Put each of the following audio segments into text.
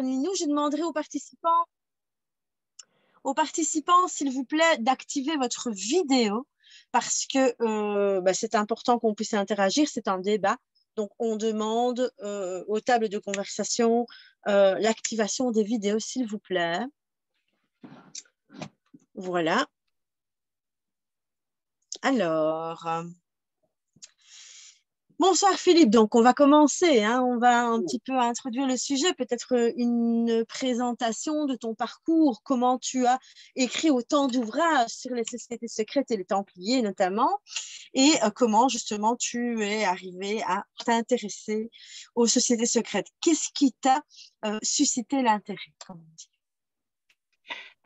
parmi nous. Je demanderai aux participants, s'il vous plaît, d'activer votre vidéo parce que c'est important qu'on puisse interagir, c'est un débat. Donc, on demande aux tables de conversation l'activation des vidéos, s'il vous plaît. Voilà. Alors, bonsoir Philippe. Donc, on va commencer. On va un petit peu introduire le sujet, peut-être une présentation de ton parcours, comment tu as écrit autant d'ouvrages sur les sociétés secrètes et les Templiers notamment, et comment justement tu es arrivé à t'intéresser aux sociétés secrètes. Qu'est-ce qui t'a suscité l'intérêt, comme on dit?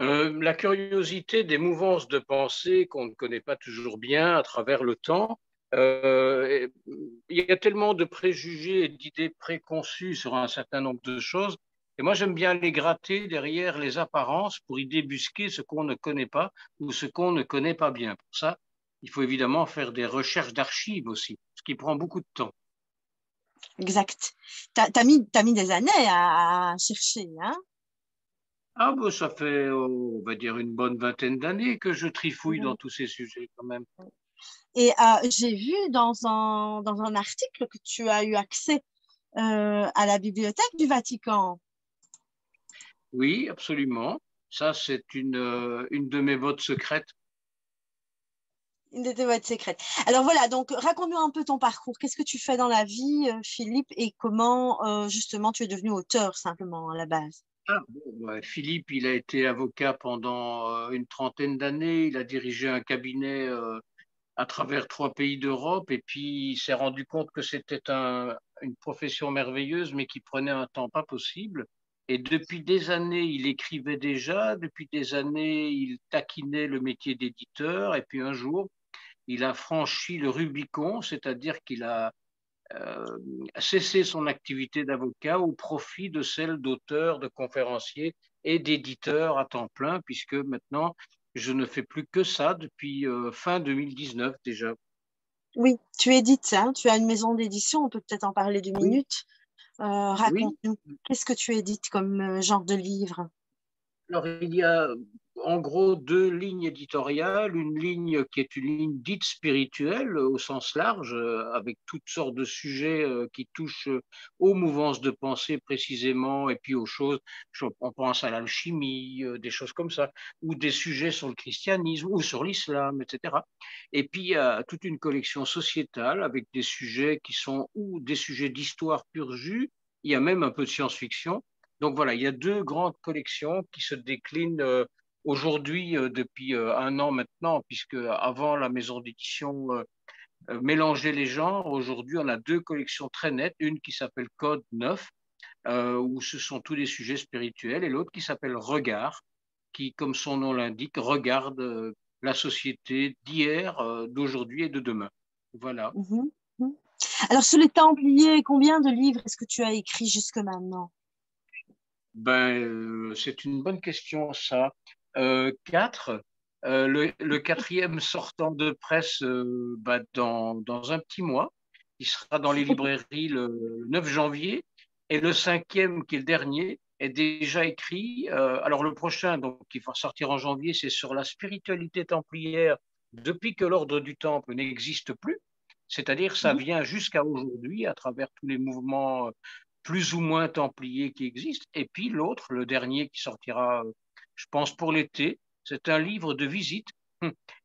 La curiosité des mouvances de pensée qu'on ne connaît pas toujours bien à travers le temps. Il y a tellement de préjugés et d'idées préconçues sur un certain nombre de choses. Et moi, j'aime bien les gratter derrière les apparences pour y débusquer ce qu'on ne connaît pas ou ce qu'on ne connaît pas bien. Pour ça, il faut évidemment faire des recherches d'archives aussi, ce qui prend beaucoup de temps. Exact. T'as mis des années à chercher, hein? Ah, bon, ça fait, on va dire, une bonne vingtaine d'années que je trifouille dans Mhm. tous ces sujets quand même. Et j'ai vu dans un article que tu as eu accès à la bibliothèque du Vatican. Oui, absolument. Ça, c'est une de mes bottes secrètes. Une de tes boîtes secrètes. Alors voilà, donc raconte-nous un peu ton parcours. Qu'est-ce que tu fais dans la vie, Philippe, et comment justement tu es devenu auteur simplement à la base? Ah, bon, ouais, Philippe, il a été avocat pendant une trentaine d'années. Il a dirigé un cabinet à travers 3 pays d'Europe et puis il s'est rendu compte que c'était une profession merveilleuse, mais qui prenait un temps pas possible. Et depuis des années, il écrivait déjà. Depuis des années, il taquinait le métier d'éditeur. Et puis un jour, il a franchi le Rubicon, c'est-à-dire qu'il a euh, cessé son activité d'avocat au profit de celle d'auteur, de conférencier et d'éditeur à temps plein, puisque maintenant, je ne fais plus que ça depuis fin 2019 déjà. Oui, tu édites, hein, tu as une maison d'édition, on peut peut-être en parler 2 minutes. Oui, Raconte-nous, qu'est-ce que tu édites comme genre de livre? alors, il y a en gros 2 lignes éditoriales, une ligne qui est une ligne dite spirituelle au sens large, avec toutes sortes de sujets qui touchent aux mouvances de pensée précisément, et puis aux choses, on pense à l'alchimie, des choses comme ça, ou des sujets sur le christianisme ou sur l'islam, etc. Et puis il y a toute une collection sociétale avec des sujets qui sont ou des sujets d'histoire pur jus, il y a même un peu de science-fiction. Donc voilà, il y a 2 grandes collections qui se déclinent aujourd'hui depuis un an maintenant, puisque avant la maison d'édition mélangeait les genres. Aujourd'hui, on a 2 collections très nettes, une qui s'appelle Code 9, où ce sont tous les sujets spirituels, et l'autre qui s'appelle Regard, qui, comme son nom l'indique, regarde la société d'hier, d'aujourd'hui et de demain. Voilà. Mhm, mhm. Alors, sur les Templiers, combien de livres est-ce que tu as écrit jusque maintenant? C'est une bonne question, ça. 4. Le quatrième sortant de presse dans un petit mois. Il sera dans les librairies le 9 janvier. Et le cinquième, qui est le dernier, est déjà écrit. Alors le prochain, donc, qui va sortir en janvier, c'est sur la spiritualité templière depuis que l'ordre du Temple n'existe plus. C'est-à-dire, ça Mhm. vient jusqu'à aujourd'hui à travers tous les mouvements plus ou moins templiers qui existent. Et puis l'autre, le dernier qui sortira, je pense, pour l'été, c'est un livre de visite,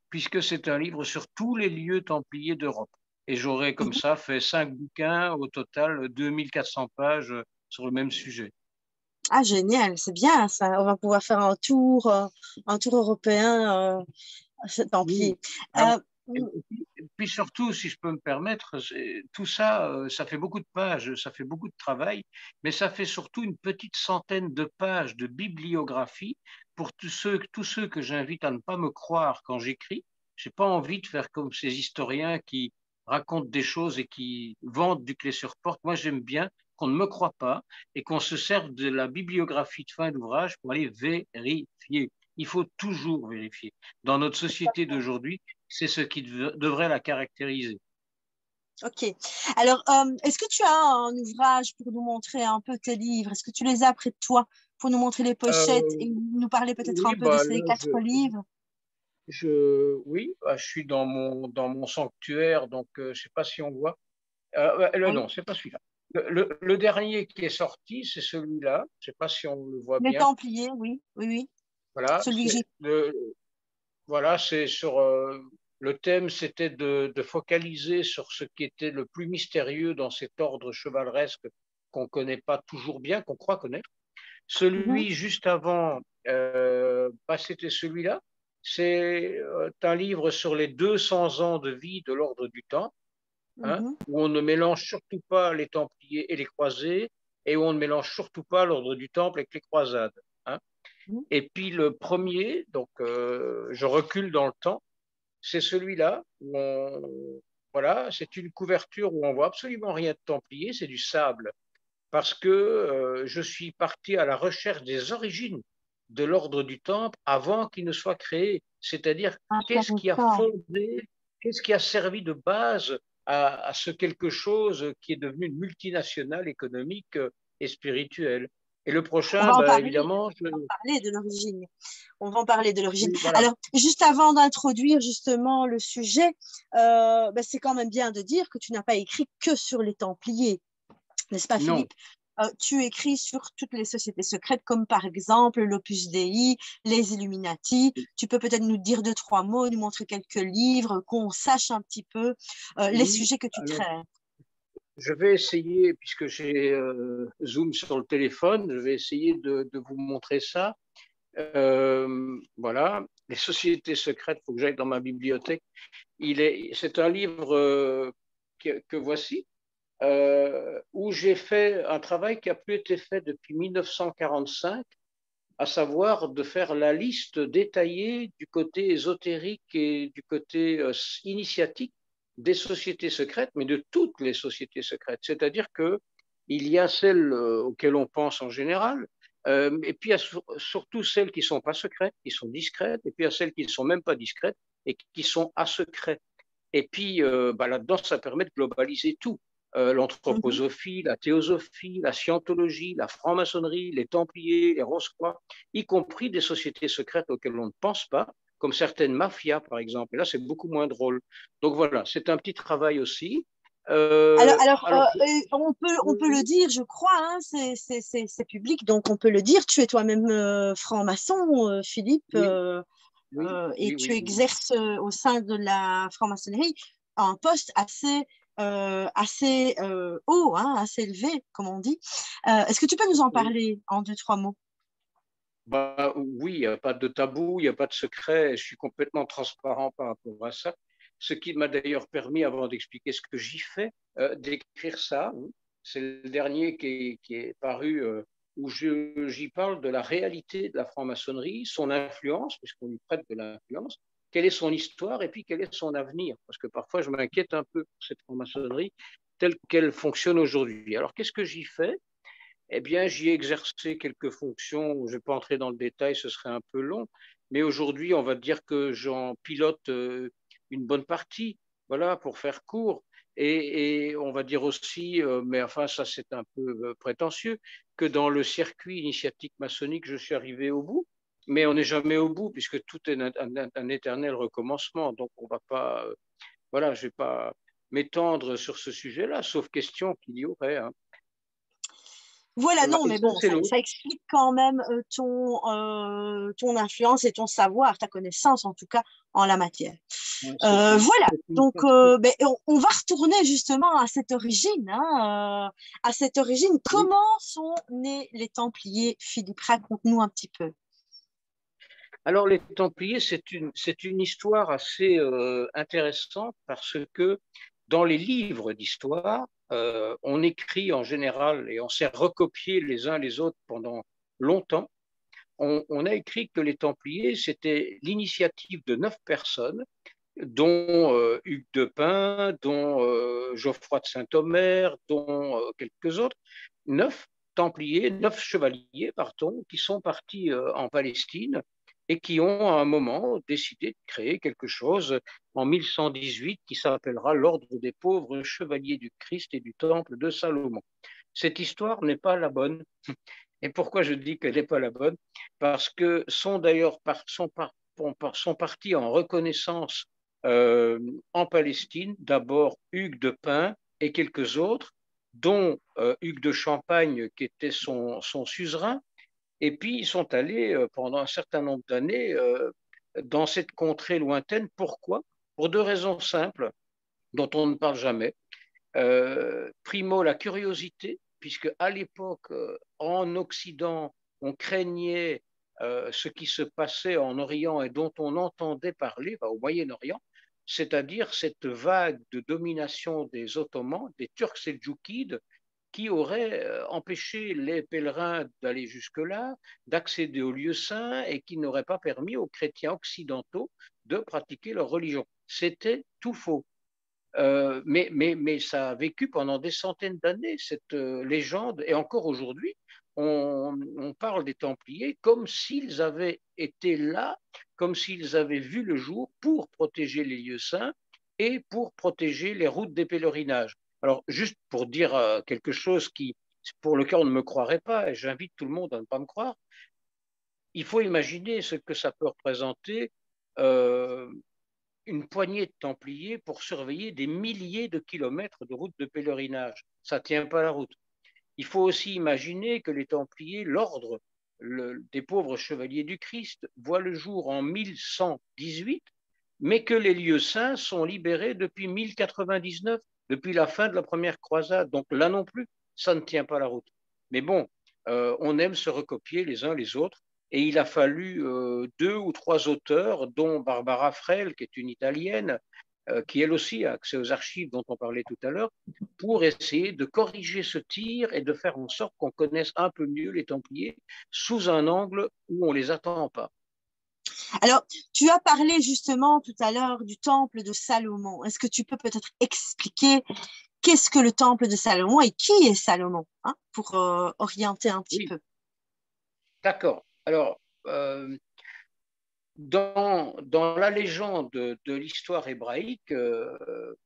puisque c'est un livre sur tous les lieux templiers d'Europe. Et j'aurai comme ça fait 5 bouquins, au total 2400 pages sur le même sujet. Ah, génial, c'est bien ça. On va pouvoir faire un tour européen Oui. Templier. Alors, Euh, et puis surtout, si je peux me permettre, tout ça, ça fait beaucoup de pages, ça fait beaucoup de travail, mais ça fait surtout une petite centaine de pages de bibliographie pour tous ceux que j'invite à ne pas me croire quand j'écris. J'ai pas envie de faire comme ces historiens qui racontent des choses et qui vendent du clé sur porte. Moi, j'aime bien qu'on ne me croie pas et qu'on se serve de la bibliographie de fin d'ouvrage pour aller vérifier. Il faut toujours vérifier. Dans notre société d'aujourd'hui, c'est ce qui devrait la caractériser. Ok. Alors, est-ce que tu as un ouvrage pour nous montrer un peu tes livres? Est-ce que tu les as près de toi pour nous montrer les pochettes Euh, et nous parler peut-être un oui, peu de bah, ces là, 4 livres? oui, bah, je suis dans mon sanctuaire, donc je ne sais pas si on voit. Oui. Non, c'est pas celui-là. Le dernier qui est sorti, c'est celui-là. Je ne sais pas si on le voit Les bien. Templiers, oui, oui, oui. Voilà, Celui que j'ai. voilà, c'est sur le thème, c'était de focaliser sur ce qui était le plus mystérieux dans cet ordre chevaleresque qu'on ne connaît pas toujours bien, qu'on croit connaître. Mhm, Celui juste avant, bah, c'était celui-là. C'est un livre sur les 200 ans de vie de l'ordre du Temple, hein, mhm, où on ne mélange surtout pas les Templiers et les Croisés, et où on ne mélange surtout pas l'ordre du Temple avec les croisades, hein. mhm. Et puis le premier, donc je recule dans le temps, c'est celui-là où voilà, c'est une couverture où on voit absolument rien de Templier, c'est du sable, parce que je suis parti à la recherche des origines de l'ordre du Temple avant qu'il ne soit créé, c'est-à-dire qu'est-ce qui a Intéressant. fondé, qu'est-ce qui a servi de base à ce quelque chose qui est devenu une multinationale économique et spirituelle. Et le On prochain, va en bah, parler. évidemment, On va en parler de l'origine. On va en parler de l'origine. oui, voilà. Alors, juste avant d'introduire justement le sujet, c'est quand même bien de dire que tu n'as pas écrit que sur les Templiers, n'est-ce pas, Non. Philippe? Tu écris sur toutes les sociétés secrètes, comme par exemple l'Opus Dei, les Illuminati. Tu peux peut-être nous dire 2, 3 mots, nous montrer quelques livres, qu'on sache un petit peu les Oui, sujets que tu alors traites. je vais essayer, puisque j'ai Zoom sur le téléphone, je vais essayer de vous montrer ça. Voilà, les sociétés secrètes, il faut que j'aille dans ma bibliothèque. C'est un livre que voici, où j'ai fait un travail qui a plus été fait depuis 1945, à savoir de faire la liste détaillée du côté ésotérique et du côté initiatique des sociétés secrètes, mais de toutes les sociétés secrètes. C'est-à-dire que il y a celles auxquelles on pense en général, et puis il y a surtout celles qui ne sont pas secrètes, qui sont discrètes, et puis il y a celles qui ne sont même pas discrètes et qui sont à secret. Et puis bah, là-dedans, ça permet de globaliser tout. Mhm. L'anthroposophie, la théosophie, la scientologie, la franc-maçonnerie, les Templiers, les Rose-Croix, y compris des sociétés secrètes auxquelles on ne pense pas, comme certaines mafias, par exemple. Et là, c'est beaucoup moins drôle. Donc voilà, c'est un petit travail aussi. Alors, On peut le dire, je crois, hein, c'est public, donc on peut le dire. Tu es toi-même franc-maçon, Philippe, oui, et oui, tu oui, oui. exerces au sein de la franc-maçonnerie un poste assez haut, hein, assez élevé, comme on dit. Est-ce que tu peux nous en Oui. parler en 2, 3 mots? Bah, oui, il n'y a pas de tabou, il n'y a pas de secret. Je suis complètement transparent par rapport à ça. Ce qui m'a d'ailleurs permis, avant d'expliquer ce que j'y fais, d'écrire ça. C'est le dernier qui est paru où j'y parle de la réalité de la franc-maçonnerie, son influence, puisqu'on lui prête de l'influence, quelle est son histoire et puis quel est son avenir. Parce que parfois, je m'inquiète un peu pour cette franc-maçonnerie telle qu'elle fonctionne aujourd'hui. Alors, qu'est-ce que j'y fais? Eh bien, j'y ai exercé quelques fonctions. Je ne vais pas entrer dans le détail, ce serait un peu long. Mais aujourd'hui, on va dire que j'en pilote une bonne partie, voilà, pour faire court. Et on va dire aussi, mais enfin, ça c'est un peu prétentieux, que dans le circuit initiatique maçonnique, je suis arrivé au bout. Mais on n'est jamais au bout, puisque tout est un éternel recommencement. Donc, on va pas, voilà, je ne vais pas m'étendre sur ce sujet-là, sauf question qu'il y aurait, hein. Voilà, Voilà. non, Et mais ça, bon, c'est l'autre. ça explique quand même ton influence et ton savoir, ta connaissance en tout cas en la matière. Voilà, C'est une donc facette. on va retourner justement à cette origine, hein, à cette origine. Oui. Comment sont nés les Templiers, Philippe? Raconte-nous un petit peu. Alors, les Templiers, c'est une histoire assez intéressante parce que dans les livres d'histoire, on écrit en général et on s'est recopié les uns les autres pendant longtemps. On a écrit que les Templiers, c'était l'initiative de 9 personnes, dont Hugues de Pin, dont Geoffroy de Saint-Omer, dont quelques autres, 9 Templiers, 9 chevaliers, pardon, qui sont partis en Palestine et qui ont à un moment décidé de créer quelque chose en 1118 qui s'appellera l'Ordre des pauvres chevaliers du Christ et du Temple de Salomon. Cette histoire n'est pas la bonne. Et pourquoi je dis qu'elle n'est pas la bonne? Parce que sont d'ailleurs sont partis en reconnaissance en Palestine, d'abord Hugues de Pint et quelques autres, dont Hugues de Champagne, qui était son suzerain. Et puis, ils sont allés pendant un certain nombre d'années dans cette contrée lointaine. Pourquoi? Pour deux raisons simples, dont on ne parle jamais. Primo, la curiosité, puisque à l'époque, en Occident, on craignait ce qui se passait en Orient et dont on entendait parler, au Moyen-Orient, c'est-à-dire cette vague de domination des Ottomans, des Turcs seldjoukides, qui aurait empêché les pèlerins d'aller jusque-là, d'accéder aux lieux saints et qui n'aurait pas permis aux chrétiens occidentaux de pratiquer leur religion. C'était tout faux. Mais ça a vécu pendant des centaines d'années, cette légende, et encore aujourd'hui, on parle des Templiers comme s'ils avaient été là, comme s'ils avaient vu le jour pour protéger les lieux saints et pour protéger les routes des pèlerinages. Alors, juste pour dire quelque chose pour lequel on ne me croirait pas, et j'invite tout le monde à ne pas me croire, il faut imaginer ce que ça peut représenter euh, une poignée de Templiers pour surveiller des milliers de kilomètres de routes de pèlerinage. Ça ne tient pas la route. Il faut aussi imaginer que les Templiers, l'ordre des pauvres chevaliers du Christ, voit le jour en 1118, mais que les lieux saints sont libérés depuis 1099, depuis la fin de la première croisade. Donc là non plus, ça ne tient pas la route. Mais bon, on aime se recopier les uns les autres. Et il a fallu deux ou trois auteurs, dont Barbara Frel, qui est une Italienne, qui elle aussi a accès aux archives dont on parlait tout à l'heure, pour essayer de corriger ce tir et de faire en sorte qu'on connaisse un peu mieux les Templiers sous un angle où on ne les attend pas. Alors, tu as parlé justement tout à l'heure du temple de Salomon. Est-ce que tu peux peut-être expliquer qu'est-ce que le temple de Salomon et qui est Salomon, hein, pour orienter un petit Oui, peu? d'accord. Alors, dans la légende de l'histoire hébraïque,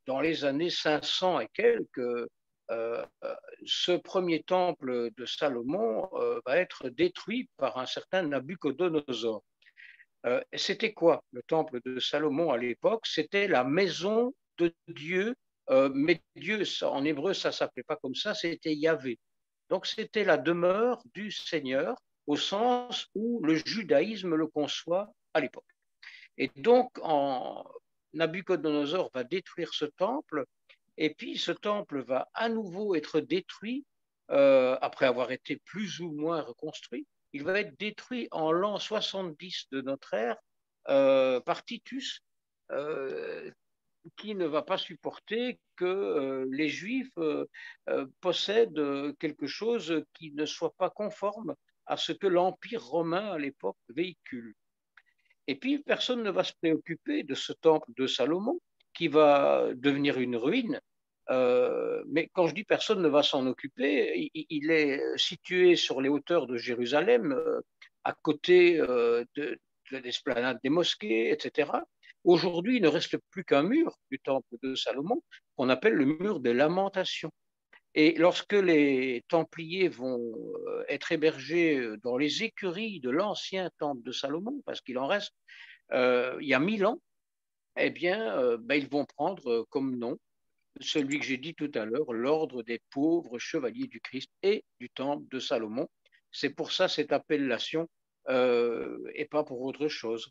dans les années 500 et quelques, ce premier temple de Salomon va être détruit par un certain Nabuchodonosor. C'était quoi le temple de Salomon à l'époque? C'était la maison de Dieu, mais Dieu, en hébreu, ça ne s'appelait pas comme ça, c'était Yahvé. Donc c'était la demeure du Seigneur au sens où le judaïsme le conçoit à l'époque. Et donc, Nabuchodonosor va détruire ce temple, et puis ce temple va à nouveau être détruit après avoir été plus ou moins reconstruit. Il va être détruit en l'an 70 de notre ère par Titus, euh, qui ne va pas supporter que les Juifs possèdent quelque chose qui ne soit pas conforme à ce que l'Empire romain à l'époque véhicule. Et puis, personne ne va se préoccuper de ce temple de Salomon qui va devenir une ruine. Mais quand je dis personne ne va s'en occuper, il est situé sur les hauteurs de Jérusalem, à côté de l'esplanade des mosquées, etc. Aujourd'hui, il ne reste plus qu'un mur du temple de Salomon qu'on appelle le mur des lamentations. Et lorsque les Templiers vont être hébergés dans les écuries de l'ancien temple de Salomon, parce qu'il en reste il y a 1000 ans, eh bien, ils vont prendre comme nom celui que j'ai dit tout à l'heure, l'ordre des pauvres chevaliers du Christ et du temple de Salomon. C'est pour ça cette appellation et pas pour autre chose.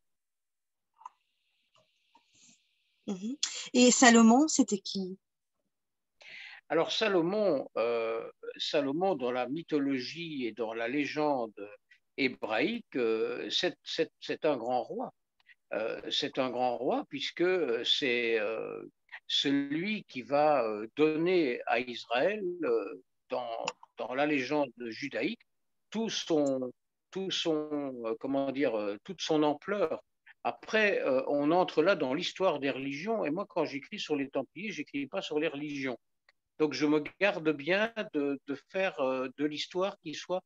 Mhm. Et Salomon, c'était qui? Alors Salomon, dans la mythologie et dans la légende hébraïque, c'est un grand roi. C'est un grand roi puisque c'est celui qui va donner à Israël, dans la légende judaïque, tout son, comment dire, toute son ampleur. Après, on entre là dans l'histoire des religions, et moi, quand j'écris sur les Templiers, j'écris pas sur les religions. Donc, je me garde bien de faire de l'histoire qui soit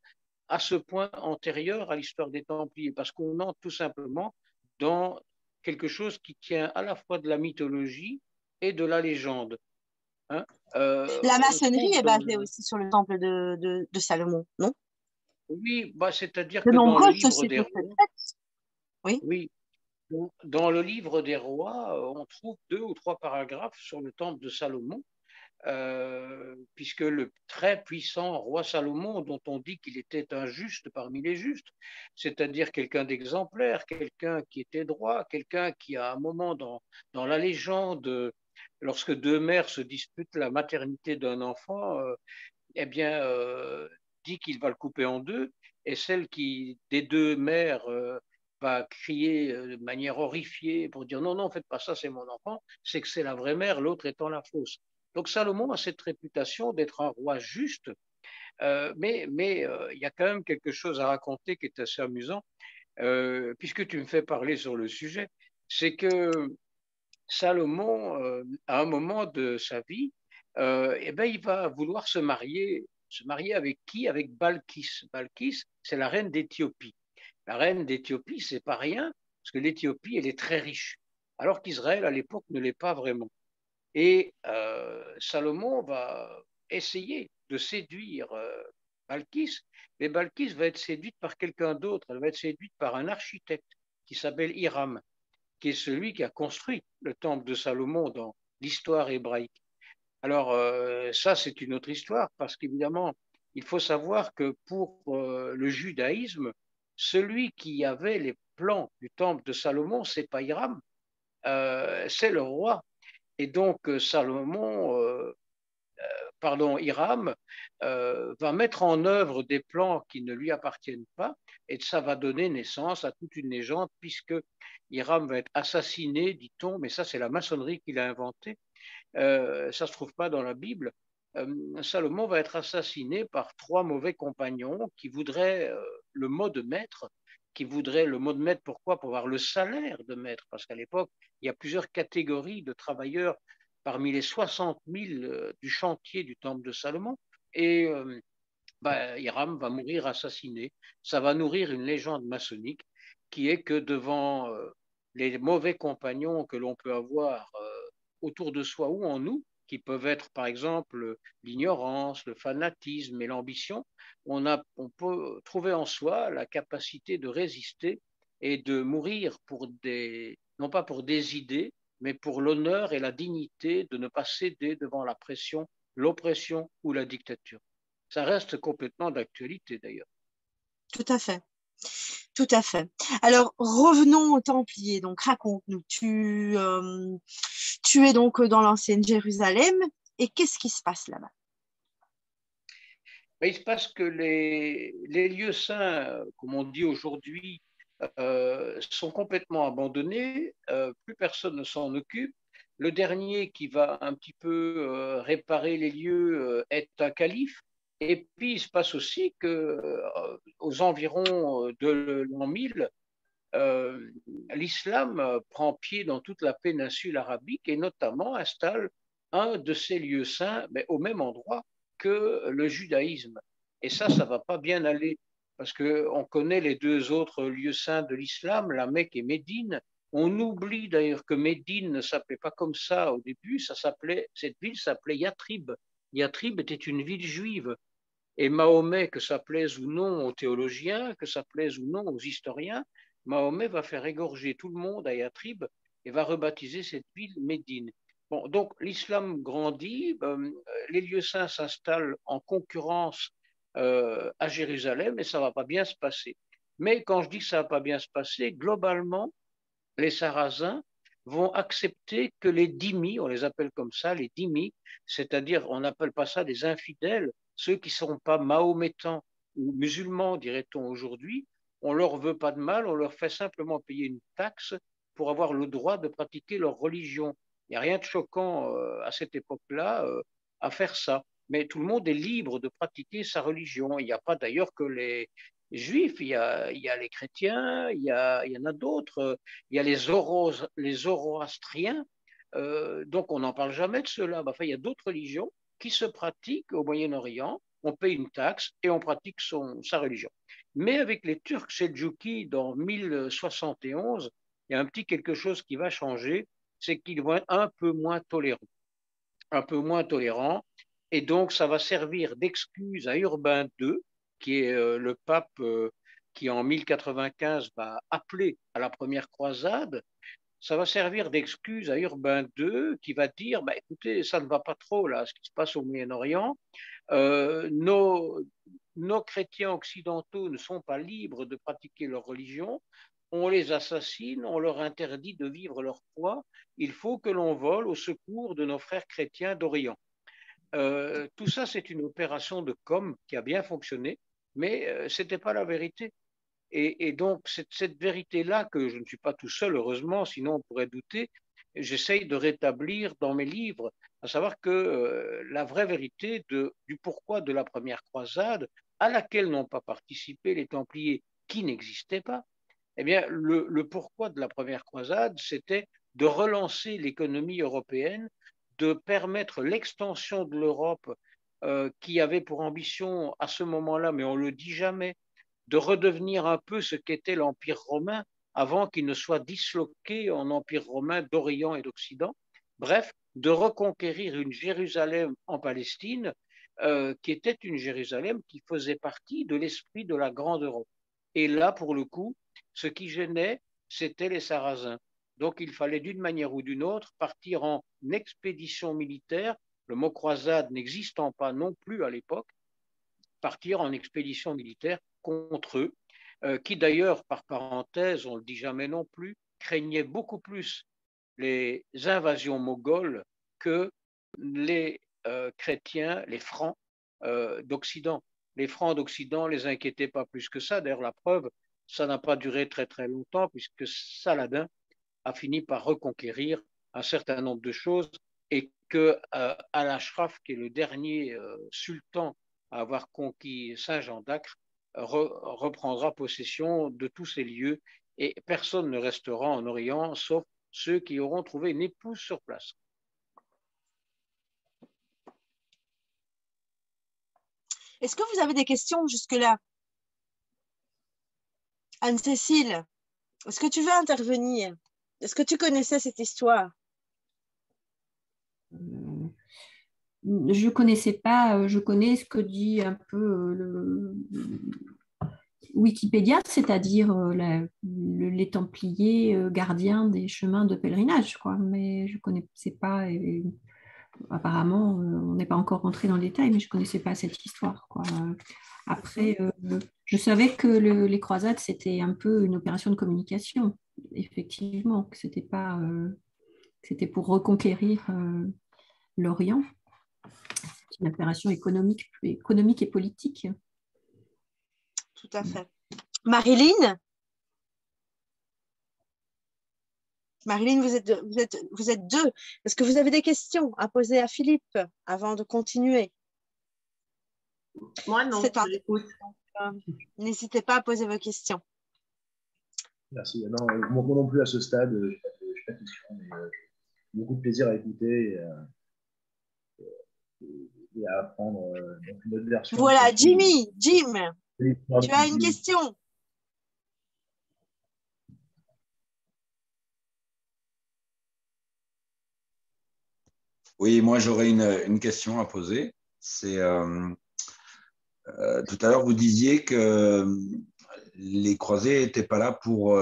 à ce point antérieur à l'histoire des Templiers, parce qu'on entre tout simplement dans quelque chose qui tient à la fois de la mythologie et de la légende. Hein. La On maçonnerie trouve est dans basée aussi sur le temple de Salomon, non? Oui, bah, c'est-à-dire De que dans le nombreuses livre des sociétés rois, secrètes. Oui, oui, dans le livre des rois, on trouve 2 ou 3 paragraphes sur le temple de Salomon, puisque le très puissant roi Salomon, dont on dit qu'il était un juste parmi les justes, c'est-à-dire quelqu'un d'exemplaire, quelqu'un qui était droit, quelqu'un qui à un moment dans la légende, lorsque 2 mères se disputent la maternité d'un enfant, eh bien, dit qu'il va le couper en deux, et celle qui, des 2 mères, va crier de manière horrifiée pour dire non, non, faites pas ça, c'est mon enfant, c'est que c'est la vraie mère, l'autre étant la fausse. Donc Salomon a cette réputation d'être un roi juste, mais il y a quand même quelque chose à raconter qui est assez amusant, puisque tu me fais parler sur le sujet, c'est que Salomon, à un moment de sa vie, eh ben, il va vouloir se marier. Se marier avec qui? Avec Balkis. Balkis, c'est la reine d'Éthiopie. La reine d'Éthiopie, c'est pas rien, parce que l'Éthiopie, elle est très riche, alors qu'Israël, à l'époque, ne l'est pas vraiment. Et Salomon va essayer de séduire Balkis, mais Balkis va être séduite par quelqu'un d'autre. Elle va être séduite par un architecte qui s'appelle Hiram, qui est celui qui a construit le temple de Salomon dans l'histoire hébraïque. Alors, ça, c'est une autre histoire, parce qu'évidemment, il faut savoir que pour le judaïsme, celui qui avait les plans du temple de Salomon, c'est pas Hiram, c'est le roi. Et donc, Hiram va mettre en œuvre des plans qui ne lui appartiennent pas, et ça va donner naissance à toute une légende, puisque Hiram va être assassiné, dit-on, mais ça c'est la maçonnerie qui l'a inventé, ça ne se trouve pas dans la Bible. Salomon va être assassiné par 3 mauvais compagnons qui voudraient le mot de maître, pourquoi? Pour avoir le salaire de maître, parce qu'à l'époque, il y a plusieurs catégories de travailleurs parmi les 60 000 du chantier du temple de Salomon, et Hiram va mourir assassiné. Ça va nourrir une légende maçonnique qui est que devant les mauvais compagnons que l'on peut avoir autour de soi ou en nous, qui peuvent être par exemple l'ignorance, le fanatisme et l'ambition, on peut trouver en soi la capacité de résister et de mourir non pas pour des idées, mais pour l'honneur et la dignité de ne pas céder devant la pression, l'oppression ou la dictature. Ça reste complètement d'actualité d'ailleurs. tout à fait. Tout à fait. Alors, revenons aux Templiers. Donc, raconte-nous. Tu es donc dans l'ancienne Jérusalem et qu'est-ce qui se passe là-bas? Mais il se passe que les lieux saints, comme on dit aujourd'hui, sont complètement abandonnés, plus personne ne s'en occupe. Le dernier qui va un petit peu réparer les lieux est un calife. Et puis il se passe aussi que aux environs de l'an 1000, euh, l'islam prend pied dans toute la péninsule arabique et notamment installe un de ses lieux saints, mais au même endroit que le judaïsme. Et ça va pas bien aller, parce qu'on connaît les 2 autres lieux saints de l'islam, la Mecque et Médine. On oublie d'ailleurs que Médine ne s'appelait pas comme ça au début, cette ville s'appelait Yatrib. Yatrib était une ville juive. Et Mahomet, que ça plaise ou non aux théologiens, que ça plaise ou non aux historiens, Mahomet va faire égorger tout le monde à Yatrib et va rebaptiser cette ville Médine. Bon, donc l'islam grandit, les lieux saints s'installent en concurrence à Jérusalem et ça ne va pas bien se passer. Mais quand je dis que ça ne va pas bien se passer, globalement, les Sarrasins vont accepter que les dhimmis, on les appelle comme ça, les dhimmis, c'est-à-dire on n'appelle pas ça des infidèles, ceux qui ne sont pas mahométans ou musulmans, dirait-on aujourd'hui, on ne leur veut pas de mal, on leur fait simplement payer une taxe pour avoir le droit de pratiquer leur religion. Il n'y a rien de choquant à cette époque-là à faire ça. Mais tout le monde est libre de pratiquer sa religion. Il n'y a pas d'ailleurs que les juifs, il y a les chrétiens, il y en a d'autres, il y a les zoroastriens, donc on n'en parle jamais de cela. Enfin, il y a d'autres religions qui se pratiquent au Moyen-Orient on paye une taxe et on pratique sa religion. Mais avec les Turcs Seldjouki, dans 1071, il y a un petit quelque chose qui va changer, c'est qu'ils vont être un peu moins tolérants. Un peu moins tolérants. Et donc, ça va servir d'excuse à Urbain II, qui est le pape qui, en 1095, va appeler à la première croisade. Ça va servir d'excuse à Urbain II, qui va dire, bah, écoutez, ça ne va pas trop, là, ce qui se passe au Moyen-Orient. Nos chrétiens occidentaux ne sont pas libres de pratiquer leur religion. On les assassine, on leur interdit de vivre leur foi. Il faut que l'on vole au secours de nos frères chrétiens d'Orient. Tout ça, c'est une opération de com qui a bien fonctionné, mais ce n'était pas la vérité. Et donc, cette vérité-là, que je ne suis pas tout seul, heureusement, sinon on pourrait douter, j'essaye de rétablir dans mes livres, à savoir que la vraie vérité du pourquoi de la première croisade, à laquelle n'ont pas participé les Templiers qui n'existaient pas, eh bien, le pourquoi de la première croisade, c'était de relancer l'économie européenne, de permettre l'extension de l'Europe qui avait pour ambition à ce moment-là, mais on ne le dit jamais, de redevenir un peu ce qu'était l'Empire romain avant qu'il ne soit disloqué en Empire romain d'Orient et d'Occident. Bref, de reconquérir une Jérusalem en Palestine qui était une Jérusalem qui faisait partie de l'esprit de la Grande Europe. Et là, pour le coup, ce qui gênait, c'était les Sarrasins. Donc, il fallait d'une manière ou d'une autre partir en expédition militaire, le mot croisade n'existant pas non plus à l'époque, partir en expédition militaire contre eux, qui d'ailleurs, par parenthèse, on ne le dit jamais non plus, craignaient beaucoup plus les invasions mogholes que les chrétiens, les francs d'Occident. Les francs d'Occident ne les inquiétaient pas plus que ça. D'ailleurs, la preuve, ça n'a pas duré très très longtemps puisque Saladin a fini par reconquérir un certain nombre de choses et que Al-Ashraf, qui est le dernier sultan à avoir conquis Saint-Jean d'Acre, reprendra possession de tous ces lieux et personne ne restera en Orient sauf ceux qui auront trouvé une épouse sur place. Est-ce que vous avez des questions jusque-là? Anne-Cécile, est-ce que tu veux intervenir? Est-ce que tu connaissais cette histoire? Je connaissais pas, je connais ce que dit un peu Wikipédia, c'est-à-dire les Templiers gardiens des chemins de pèlerinage, quoi. Mais je connaissais pas, apparemment, on n'est pas encore rentré dans le détail, mais je connaissais pas cette histoire, quoi. Après, je savais que les croisades, c'était un peu une opération de communication, effectivement, que c'était pas, c'était pour reconquérir l'Orient. C'est une opération économique et politique. Tout à fait. Marilyn, vous êtes deux. Est-ce que vous avez des questions à poser à Philippe avant de continuer? Moi, non, je l'écoute. N'hésitez pas à poser vos questions. Merci. Non, moi non plus à ce stade, je n'ai pas de questions, mais j'ai beaucoup de plaisir à écouter et à apprendre donc une autre version. Voilà, Jim, tu as une question? Oui, moi j'aurais une question à poser. C'est tout à l'heure vous disiez que les croisés n'étaient pas là pour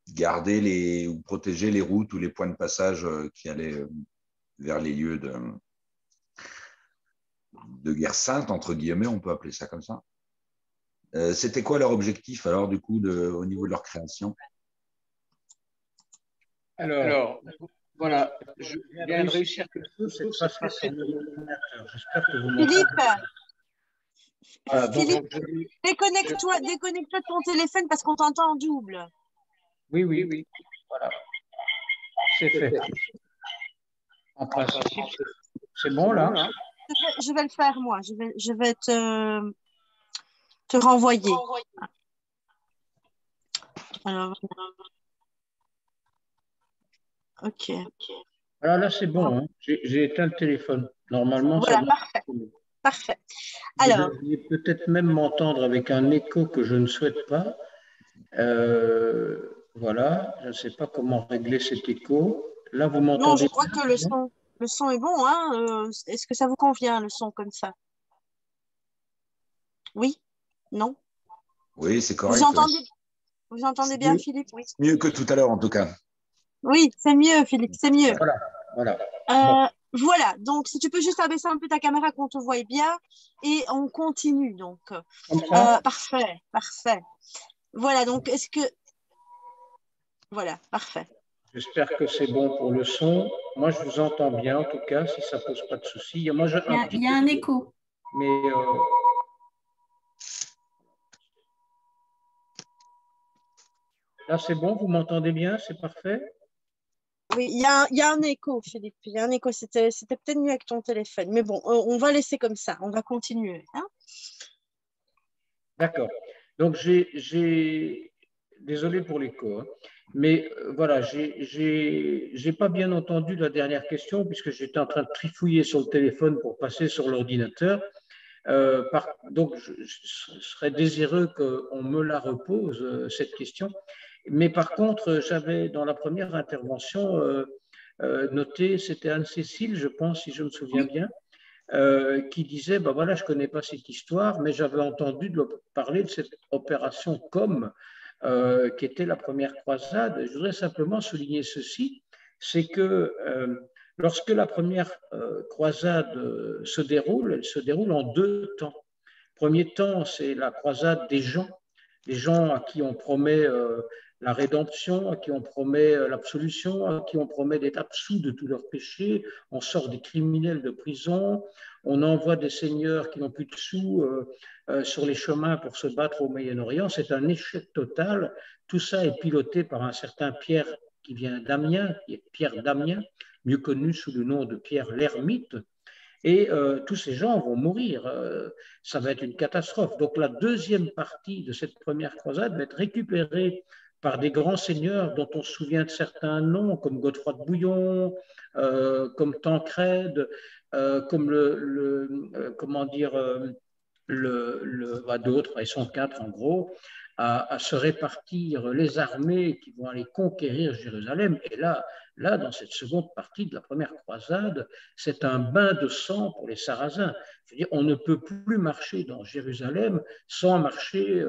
garder ou protéger les routes ou les points de passage qui allaient vers les lieux de guerre sainte, entre guillemets, on peut appeler ça comme ça. C'était quoi leur objectif alors du coup au niveau de leur création? Alors voilà, je viens de réussir quelque chose, cette fois-ci c'est de l'ordinateur. J'espère que vous m'entendez. Philippe, déconnecte-toi de ton téléphone parce qu'on t'entend en double. Oui, voilà. C'est fait. En principe, c'est bon là. Je vais le faire moi, je vais te renvoyer. Alors, ok. Alors là, c'est bon. Hein. J'ai éteint le téléphone. Normalement, voilà, ça parfait. Parfait. Vous Alors, devriez peut-être même m'entendre avec un écho que je ne souhaite pas. Voilà, je ne sais pas comment régler cet écho. Là, vous non, je m'entendez crois que bien? le son est bon, hein. Est-ce que ça vous convient, le son comme ça? Oui? Non? Oui, c'est Vous correct. Ouais. entendez, vous entendez C'est bien, mieux, Philippe? Oui. mieux que tout à l'heure, en tout cas. Oui, c'est mieux, Philippe, c'est mieux. Voilà, voilà. Bon, Voilà, donc si tu peux juste abaisser un peu ta caméra qu'on te voit bien et on continue. Donc, comme ça, parfait, parfait. Voilà, donc est-ce que... Voilà, parfait. j'espère que c'est bon pour le son. Moi, je vous entends bien, en tout cas, si ça pose pas de souci. Moi, j'ai un Il petit y a un écho, écho. mais là, c'est bon, vous m'entendez bien, c'est parfait. Oui, il y a un écho, Philippe. Il y a un écho. C'était peut-être mieux avec ton téléphone. Mais bon, on va laisser comme ça. On va continuer, hein. D'accord. Donc, désolé pour l'écho, hein. Mais voilà, j'ai pas bien entendu la dernière question puisque j'étais en train de trifouiller sur le téléphone pour passer sur l'ordinateur. Donc, je serais désireux qu'on me la repose, cette question. Mais par contre, j'avais dans la première intervention noté, c'était Anne-Cécile, je pense, si je me souviens Oui. bien, qui disait, ben voilà, je ne connais pas cette histoire, mais j'avais entendu parler de cette opération Com, qui était la première croisade. Je voudrais simplement souligner ceci, c'est que lorsque la première croisade se déroule, elle se déroule en deux temps. Premier temps, c'est la croisade des gens à qui on promet la rédemption, à qui on promet l'absolution, à qui on promet d'être absous de tous leurs péchés. On sort des criminels de prison, on envoie des seigneurs qui n'ont plus de sous sur les chemins pour se battre au Moyen-Orient. C'est un échec total. Tout ça est piloté par un certain Pierre qui vient d'Amiens, qui est Pierre d'Amiens, mieux connu sous le nom de Pierre l'Ermite. Et tous ces gens vont mourir. Ça va être une catastrophe. Donc la deuxième partie de cette première croisade va être récupérée par des grands seigneurs dont on se souvient de certains noms, comme Godefroy de Bouillon, comme Tancrède, comme comment dire, d'autres, ils sont quatre en gros, à se répartir les armées qui vont aller conquérir Jérusalem. Et là, dans cette seconde partie de la première croisade, c'est un bain de sang pour les Sarrasins. Je veux dire, on ne peut plus marcher dans Jérusalem sans marcher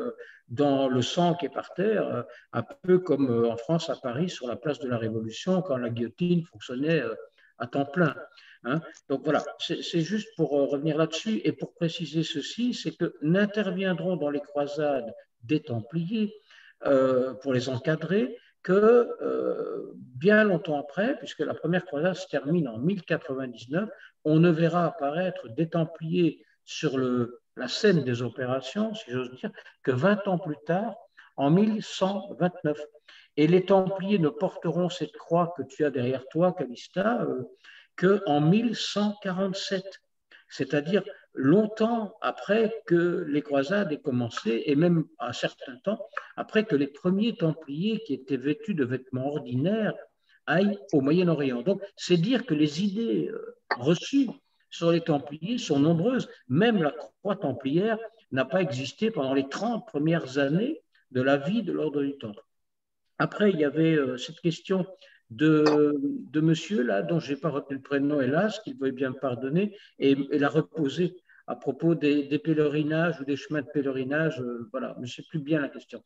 dans le sang qui est par terre, un peu comme en France, à Paris, sur la place de la Révolution, quand la guillotine fonctionnait à temps plein. Hein. Donc voilà, c'est juste pour revenir là-dessus et pour préciser ceci, c'est que n'interviendront dans les croisades des Templiers pour les encadrer que bien longtemps après, puisque la première croisade se termine en 1099, on ne verra apparaître des Templiers sur la scène des opérations, si j'ose dire, que 20 ans plus tard, en 1129. Et les Templiers ne porteront cette croix que tu as derrière toi, Calista, qu'en 1147, c'est-à-dire longtemps après que les croisades aient commencé, et même un certain temps après que les premiers Templiers qui étaient vêtus de vêtements ordinaires aillent au Moyen-Orient. Donc, c'est dire que les idées reçues sur les Templiers sont nombreuses. Même la croix templière n'a pas existé pendant les 30 premières années de la vie de l'ordre du Temple. Après, il y avait cette question de monsieur, là, dont je n'ai pas retenu le prénom, hélas, qu'il veuille bien me pardonner, et l'a reposé à propos des pèlerinages ou des chemins de pèlerinage. Voilà, mais je ne sais plus bien la question.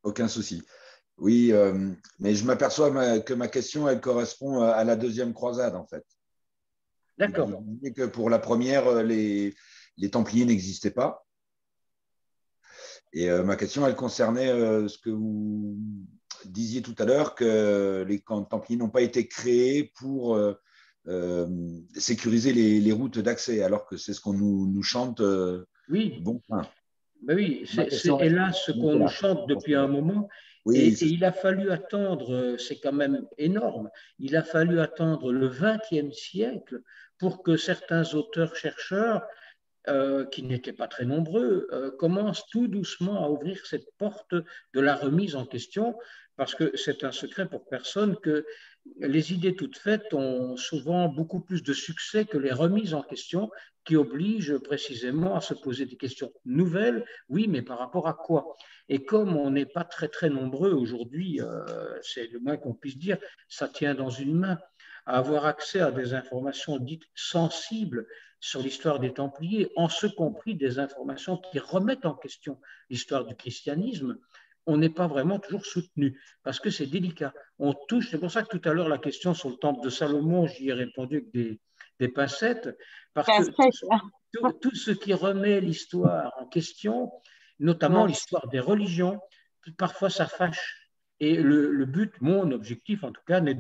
Aucun souci. Oui, mais je m'aperçois que ma question, elle correspond à la deuxième croisade, en fait. D'accord. Vous disiez que pour la première, les Templiers n'existaient pas. Et ma question, elle concernait ce que vous disiez tout à l'heure, que les Templiers n'ont pas été créés pour sécuriser les routes d'accès, alors que c'est ce qu'on nous chante. Oui, bon point. ben oui, c'est question hélas ce qu'on nous chante depuis un moment. Oui, Et il a fallu attendre, c'est quand même énorme, il a fallu attendre le XXe siècle pour que certains auteurs-chercheurs qui n'étaient pas très nombreux, commencent tout doucement à ouvrir cette porte de la remise en question, parce que c'est un secret pour personne que les idées toutes faites ont souvent beaucoup plus de succès que les remises en question qui obligent précisément à se poser des questions nouvelles. Oui, mais par rapport à quoi? Et comme on n'est pas très, très nombreux aujourd'hui, c'est le moins qu'on puisse dire, ça tient dans une main. À avoir accès à des informations dites sensibles sur l'histoire des Templiers, en ce compris des informations qui remettent en question l'histoire du christianisme, on n'est pas vraiment toujours soutenu, parce que c'est délicat. On touche, c'est pour ça que tout à l'heure, la question sur le temple de Salomon, j'y ai répondu avec des pincettes, parce que tout ce qui remet l'histoire en question, notamment l'histoire des religions, parfois ça fâche. Et le but, mon objectif en tout cas, n'est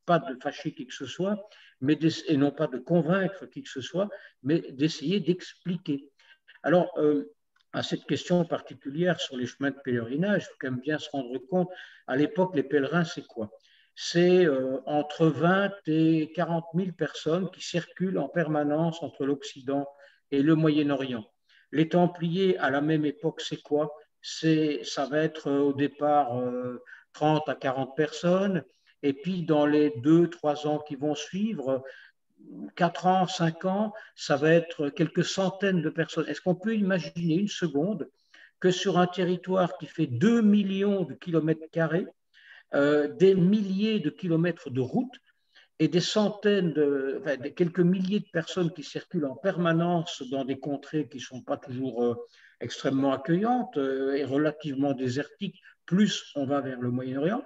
pas de fâcher qui que ce soit, et non pas de convaincre qui que ce soit, mais d'essayer d'expliquer. Alors, à cette question particulière sur les chemins de pèlerinage, il faut quand même bien se rendre compte, à l'époque, les pèlerins, c'est quoi? C'est entre 20 et 40 000 personnes qui circulent en permanence entre l'Occident et le Moyen-Orient. Les Templiers, à la même époque, c'est quoi? Ça va être au départ 30 à 40 personnes, et puis dans les 2-3 ans qui vont suivre, 4 ans, 5 ans, ça va être quelques centaines de personnes. Est-ce qu'on peut imaginer une seconde que sur un territoire qui fait 2 millions de kilomètres carrés, des milliers de kilomètres de routes et des centaines des quelques milliers de personnes qui circulent en permanence dans des contrées qui ne sont pas toujours extrêmement accueillantes et relativement désertiques, plus on va vers le Moyen-Orient,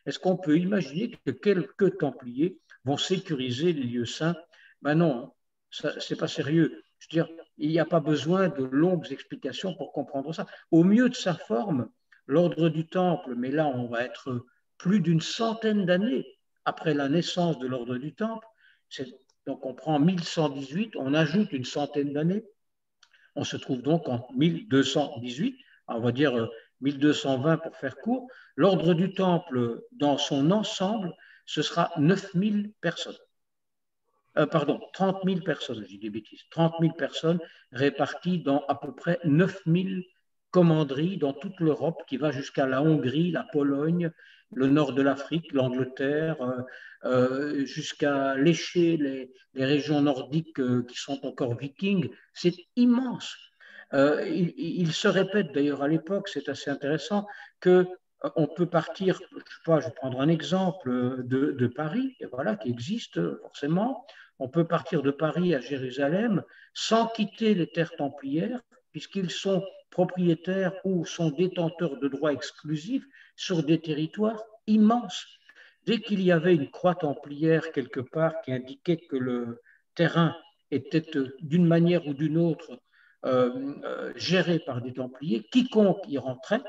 est-ce qu'on peut imaginer que quelques Templiers vont sécuriser les lieux saints? Ben non, ce n'est pas sérieux. Je veux dire, il n'y a pas besoin de longues explications pour comprendre ça. Au mieux de sa forme, l'ordre du Temple, mais là on va être plus d'une centaine d'années après la naissance de l'ordre du Temple, donc on prend 1118, on ajoute une centaine d'années, on se trouve donc en 1218, on va dire 1220 pour faire court. L'ordre du Temple, dans son ensemble, ce sera 9000 personnes. Pardon, 30 000 personnes, j'ai des bêtises, 30 000 personnes réparties dans à peu près 9000 commanderies dans toute l'Europe, qui va jusqu'à la Hongrie, la Pologne, le nord de l'Afrique, l'Angleterre, jusqu'à lécher les régions nordiques qui sont encore vikings. C'est immense. Il se répète d'ailleurs à l'époque, c'est assez intéressant, que on peut partir, je sais pas, je vais prendre un exemple de Paris, voilà, qui existe forcément. On peut partir de Paris à Jérusalem sans quitter les terres templières, puisqu'ils sont propriétaires ou sont détenteurs de droits exclusifs sur des territoires immenses. Dès qu'il y avait une croix templière quelque part qui indiquait que le terrain était d'une manière ou d'une autre géré par des templiers, quiconque y rentrait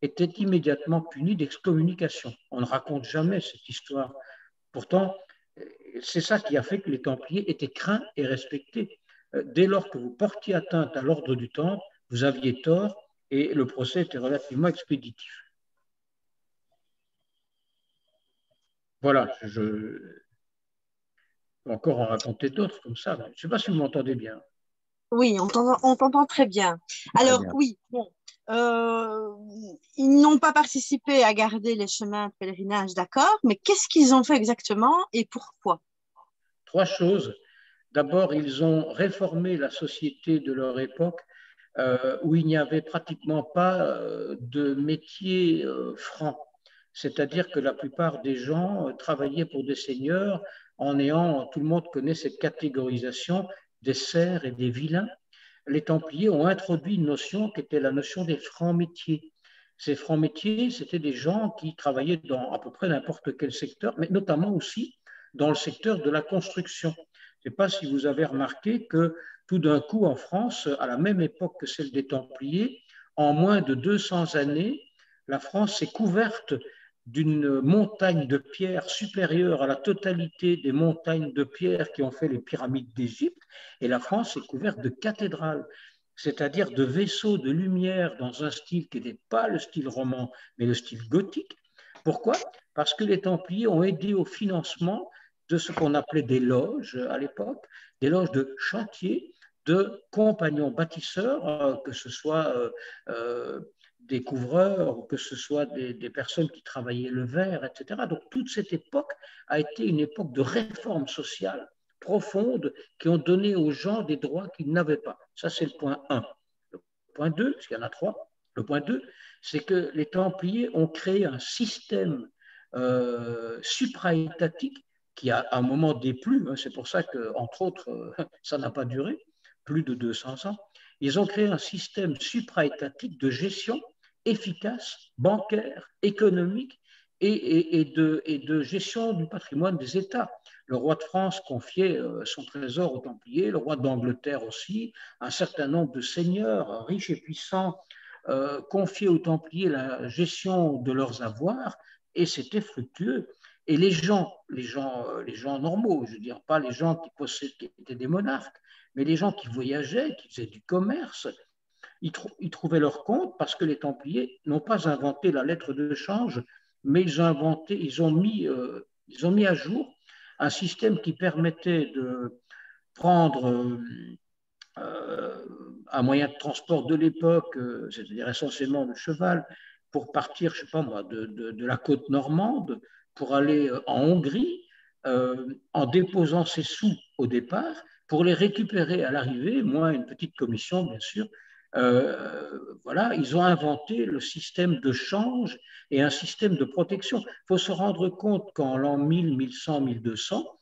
était immédiatement puni d'excommunication. On ne raconte jamais cette histoire. Pourtant, c'est ça qui a fait que les Templiers étaient craints et respectés. Dès lors que vous portiez atteinte à l'ordre du Temple, vous aviez tort et le procès était relativement expéditif. Voilà, je vais encore en raconter d'autres comme ça. Je ne sais pas si vous m'entendez bien. Oui, on t'entend très bien. Alors, Très bien. oui, bon, ils n'ont pas participé à garder les chemins de pèlerinage, d'accord, mais qu'est-ce qu'ils ont fait exactement et pourquoi? 3 choses. D'abord, ils ont réformé la société de leur époque où il n'y avait pratiquement pas de métier franc. C'est-à-dire que la plupart des gens travaillaient pour des seigneurs tout le monde connaît cette catégorisation des serfs et des vilains. Les Templiers ont introduit une notion qui était la notion des francs métiers. Ces francs métiers, c'était des gens qui travaillaient dans à peu près n'importe quel secteur, mais notamment aussi dans le secteur de la construction. Je ne sais pas si vous avez remarqué que tout d'un coup en France, à la même époque que celle des Templiers, en moins de 200 années, la France s'est couverte d'une montagne de pierres supérieure à la totalité des montagnes de pierres qui ont fait les pyramides d'Égypte, et la France est couverte de cathédrales, c'est-à-dire de vaisseaux de lumière dans un style qui n'était pas le style roman, mais le style gothique. Pourquoi? Parce que les Templiers ont aidé au financement de ce qu'on appelait des loges à l'époque, des loges de chantier, de compagnons bâtisseurs, que ce soit découvreurs, ou que ce soit des personnes qui travaillaient le verre, etc. Donc toute cette époque a été une époque de réforme sociale profonde qui ont donné aux gens des droits qu'ils n'avaient pas. Ça, c'est le point 1. Le point 2, parce qu'il y en a 3, le point 2, c'est que les Templiers ont créé un système supra-étatique qui a à un moment déplu, hein, c'est pour ça que, entre autres, ça n'a pas duré, plus de 200 ans. Ils ont créé un système supra-étatique de gestion efficace, bancaire, économique et de gestion du patrimoine des États. Le roi de France confiait son trésor aux Templiers, le roi d'Angleterre aussi, un certain nombre de seigneurs riches et puissants confiaient aux Templiers la gestion de leurs avoirs, et c'était fructueux. Et les gens normaux, je veux dire, pas les gens qui étaient des monarques, mais les gens qui voyageaient, qui faisaient du commerce, ils trouvaient leur compte parce que les Templiers n'ont pas inventé la lettre de change, mais ils ont mis à jour un système qui permettait de prendre un moyen de transport de l'époque, c'est-à-dire essentiellement le cheval, pour partir, je ne sais pas moi, de la côte normande pour aller en Hongrie, en déposant ses sous au départ, pour les récupérer à l'arrivée, moins une petite commission, bien sûr. Voilà, ils ont inventé le système de change et un système de protection. Il faut se rendre compte qu'en l'an 1000, 1100, 1200,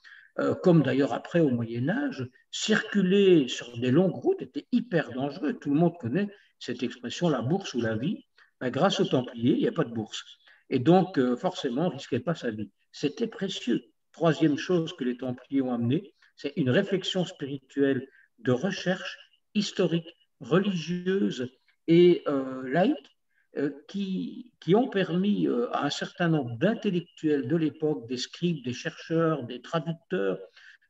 comme d'ailleurs après au Moyen-Âge, circuler sur des longues routes était hyper dangereux. Tout le monde connaît cette expression, la bourse ou la vie. Ben, grâce aux Templiers, il n'y a pas de bourse. Et donc, forcément, on ne risquait pas sa vie. C'était précieux. Troisième chose que les Templiers ont amené, c'est une réflexion spirituelle de recherche historique, religieuse et laïque qui ont permis à un certain nombre d'intellectuels de l'époque, des scribes, des chercheurs, des traducteurs,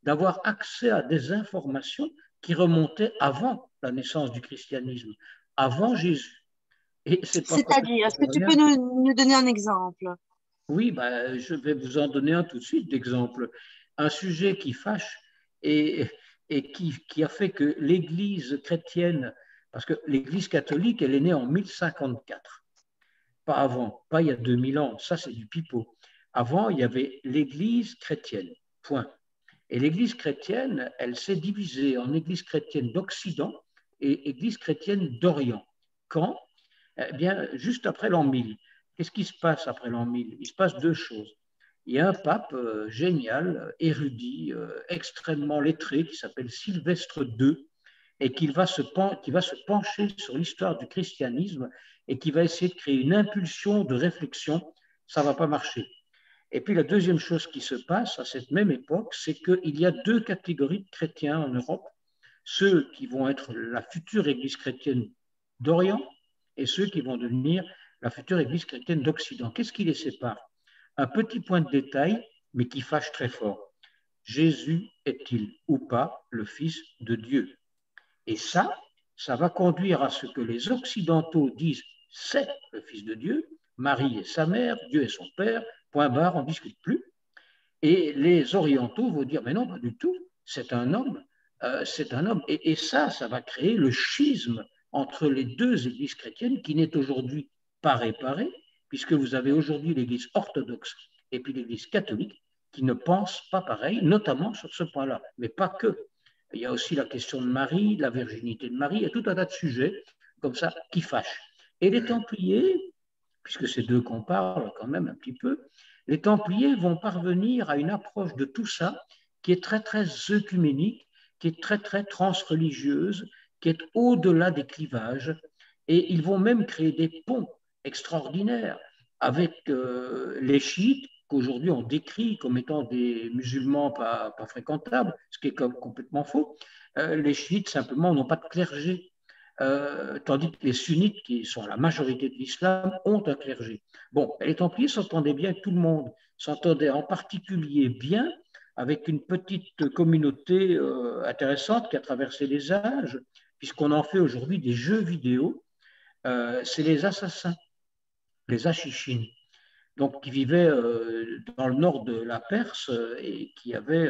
d'avoir accès à des informations qui remontaient avant la naissance du christianisme, avant Jésus. C'est-à-dire, est-ce que tu peux nous donner un exemple? Oui, ben, je vais vous en donner un tout de suite d'exemple. Un sujet qui fâche et qui a fait que l'Église chrétienne, parce que l'Église catholique, elle est née en 1054, pas avant, pas il y a 2000 ans, ça c'est du pipeau. Avant, il y avait l'Église chrétienne, point. Et l'Église chrétienne, elle s'est divisée en Église chrétienne d'Occident et Église chrétienne d'Orient. Quand? Eh bien, juste après l'an 1000. Qu'est-ce qui se passe après l'an 1000? Il se passe deux choses. Il y a un pape génial, érudit, extrêmement lettré, qui s'appelle Sylvestre II, et qui va se pencher sur l'histoire du christianisme et qui va essayer de créer une impulsion de réflexion. Ça ne va pas marcher. Et puis la deuxième chose qui se passe à cette même époque, c'est qu'il y a deux catégories de chrétiens en Europe, ceux qui vont être la future Église chrétienne d'Orient et ceux qui vont devenir la future Église chrétienne d'Occident. Qu'est-ce qui les sépare? Un petit point de détail, mais qui fâche très fort. Jésus est-il ou pas le Fils de Dieu? Et ça va conduire à ce que les Occidentaux disent c'est le Fils de Dieu, Marie est sa mère, Dieu est son père, point barre, on ne discute plus. Et les Orientaux vont dire mais non, pas du tout, c'est un homme, c'est un homme. Et ça va créer le schisme entre les deux églises chrétiennes qui n'est aujourd'hui pas réparée, puisque vous avez aujourd'hui l'église orthodoxe et puis l'église catholique qui ne pensent pas pareil, notamment sur ce point-là, mais pas que. Il y a aussi la question de Marie, la virginité de Marie, il y a tout un tas de sujets comme ça qui fâchent. Et les Templiers, puisque c'est d'eux qu'on parle quand même un petit peu, les Templiers vont parvenir à une approche de tout ça qui est très, très œcuménique, qui est très, très transreligieuse, qui est au-delà des clivages. Et ils vont même créer des ponts extraordinaires avec les chiites, qu'aujourd'hui on décrit comme étant des musulmans pas fréquentables, ce qui est complètement faux. Les chiites, simplement, n'ont pas de clergé. Tandis que les sunnites, qui sont la majorité de l'islam, ont un clergé. Bon, les Templiers s'entendaient bien avec tout le monde, s'entendaient en particulier bien avec une petite communauté intéressante qui a traversé les âges, puisqu'on en fait aujourd'hui des jeux vidéo. C'est les assassins, les Achichines, donc qui vivaient dans le nord de la Perse et qui avaient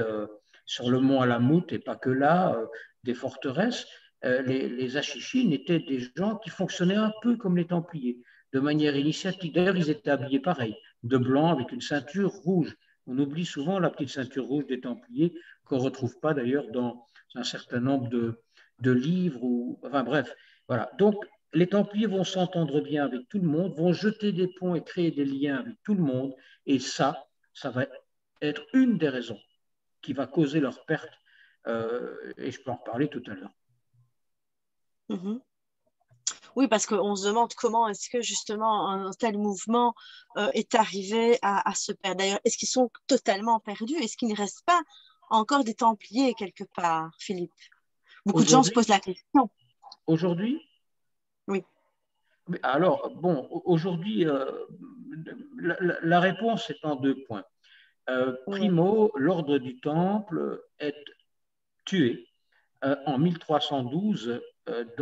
sur le mont Alamout, et pas que là, des forteresses. Les Achichines étaient des gens qui fonctionnaient un peu comme les Templiers. de manière initiatique. D'ailleurs, ils étaient habillés pareil, de blanc avec une ceinture rouge. On oublie souvent la petite ceinture rouge des Templiers, qu'on ne retrouve pas d'ailleurs dans un certain nombre de livres. Enfin bref, voilà. Donc, les Templiers vont s'entendre bien avec tout le monde, vont jeter des ponts et créer des liens avec tout le monde. Et ça va être une des raisons qui va causer leur perte. Et je peux en reparler tout à l'heure. Mhm. Oui, parce qu'on se demande comment est-ce que justement un tel mouvement est arrivé à se perdre. D'ailleurs, est-ce qu'ils sont totalement perdus? Est-ce qu'il ne reste pas encore des Templiers quelque part, Philippe? Beaucoup de gens se posent la question. Aujourd'hui? Oui. Alors, bon, aujourd'hui, la réponse est en 2 points. Primo, l'ordre du Temple est tué en 1312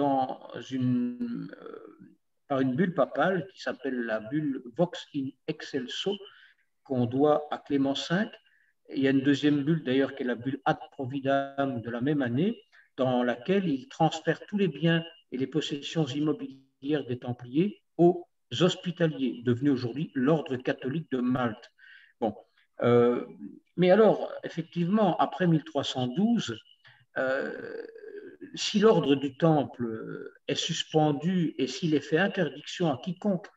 par une bulle papale qui s'appelle la bulle Vox in Excelso, qu'on doit à Clément V. Il y a une deuxième bulle d'ailleurs qui est la bulle Ad Providam de la même année, dans laquelle il transfère tous les biens et les possessions immobilières des Templiers aux hospitaliers, devenus aujourd'hui l'ordre catholique de Malte. Bon, mais alors, effectivement, après 1312, si l'ordre du Temple est suspendu et s'il est fait interdiction à quiconque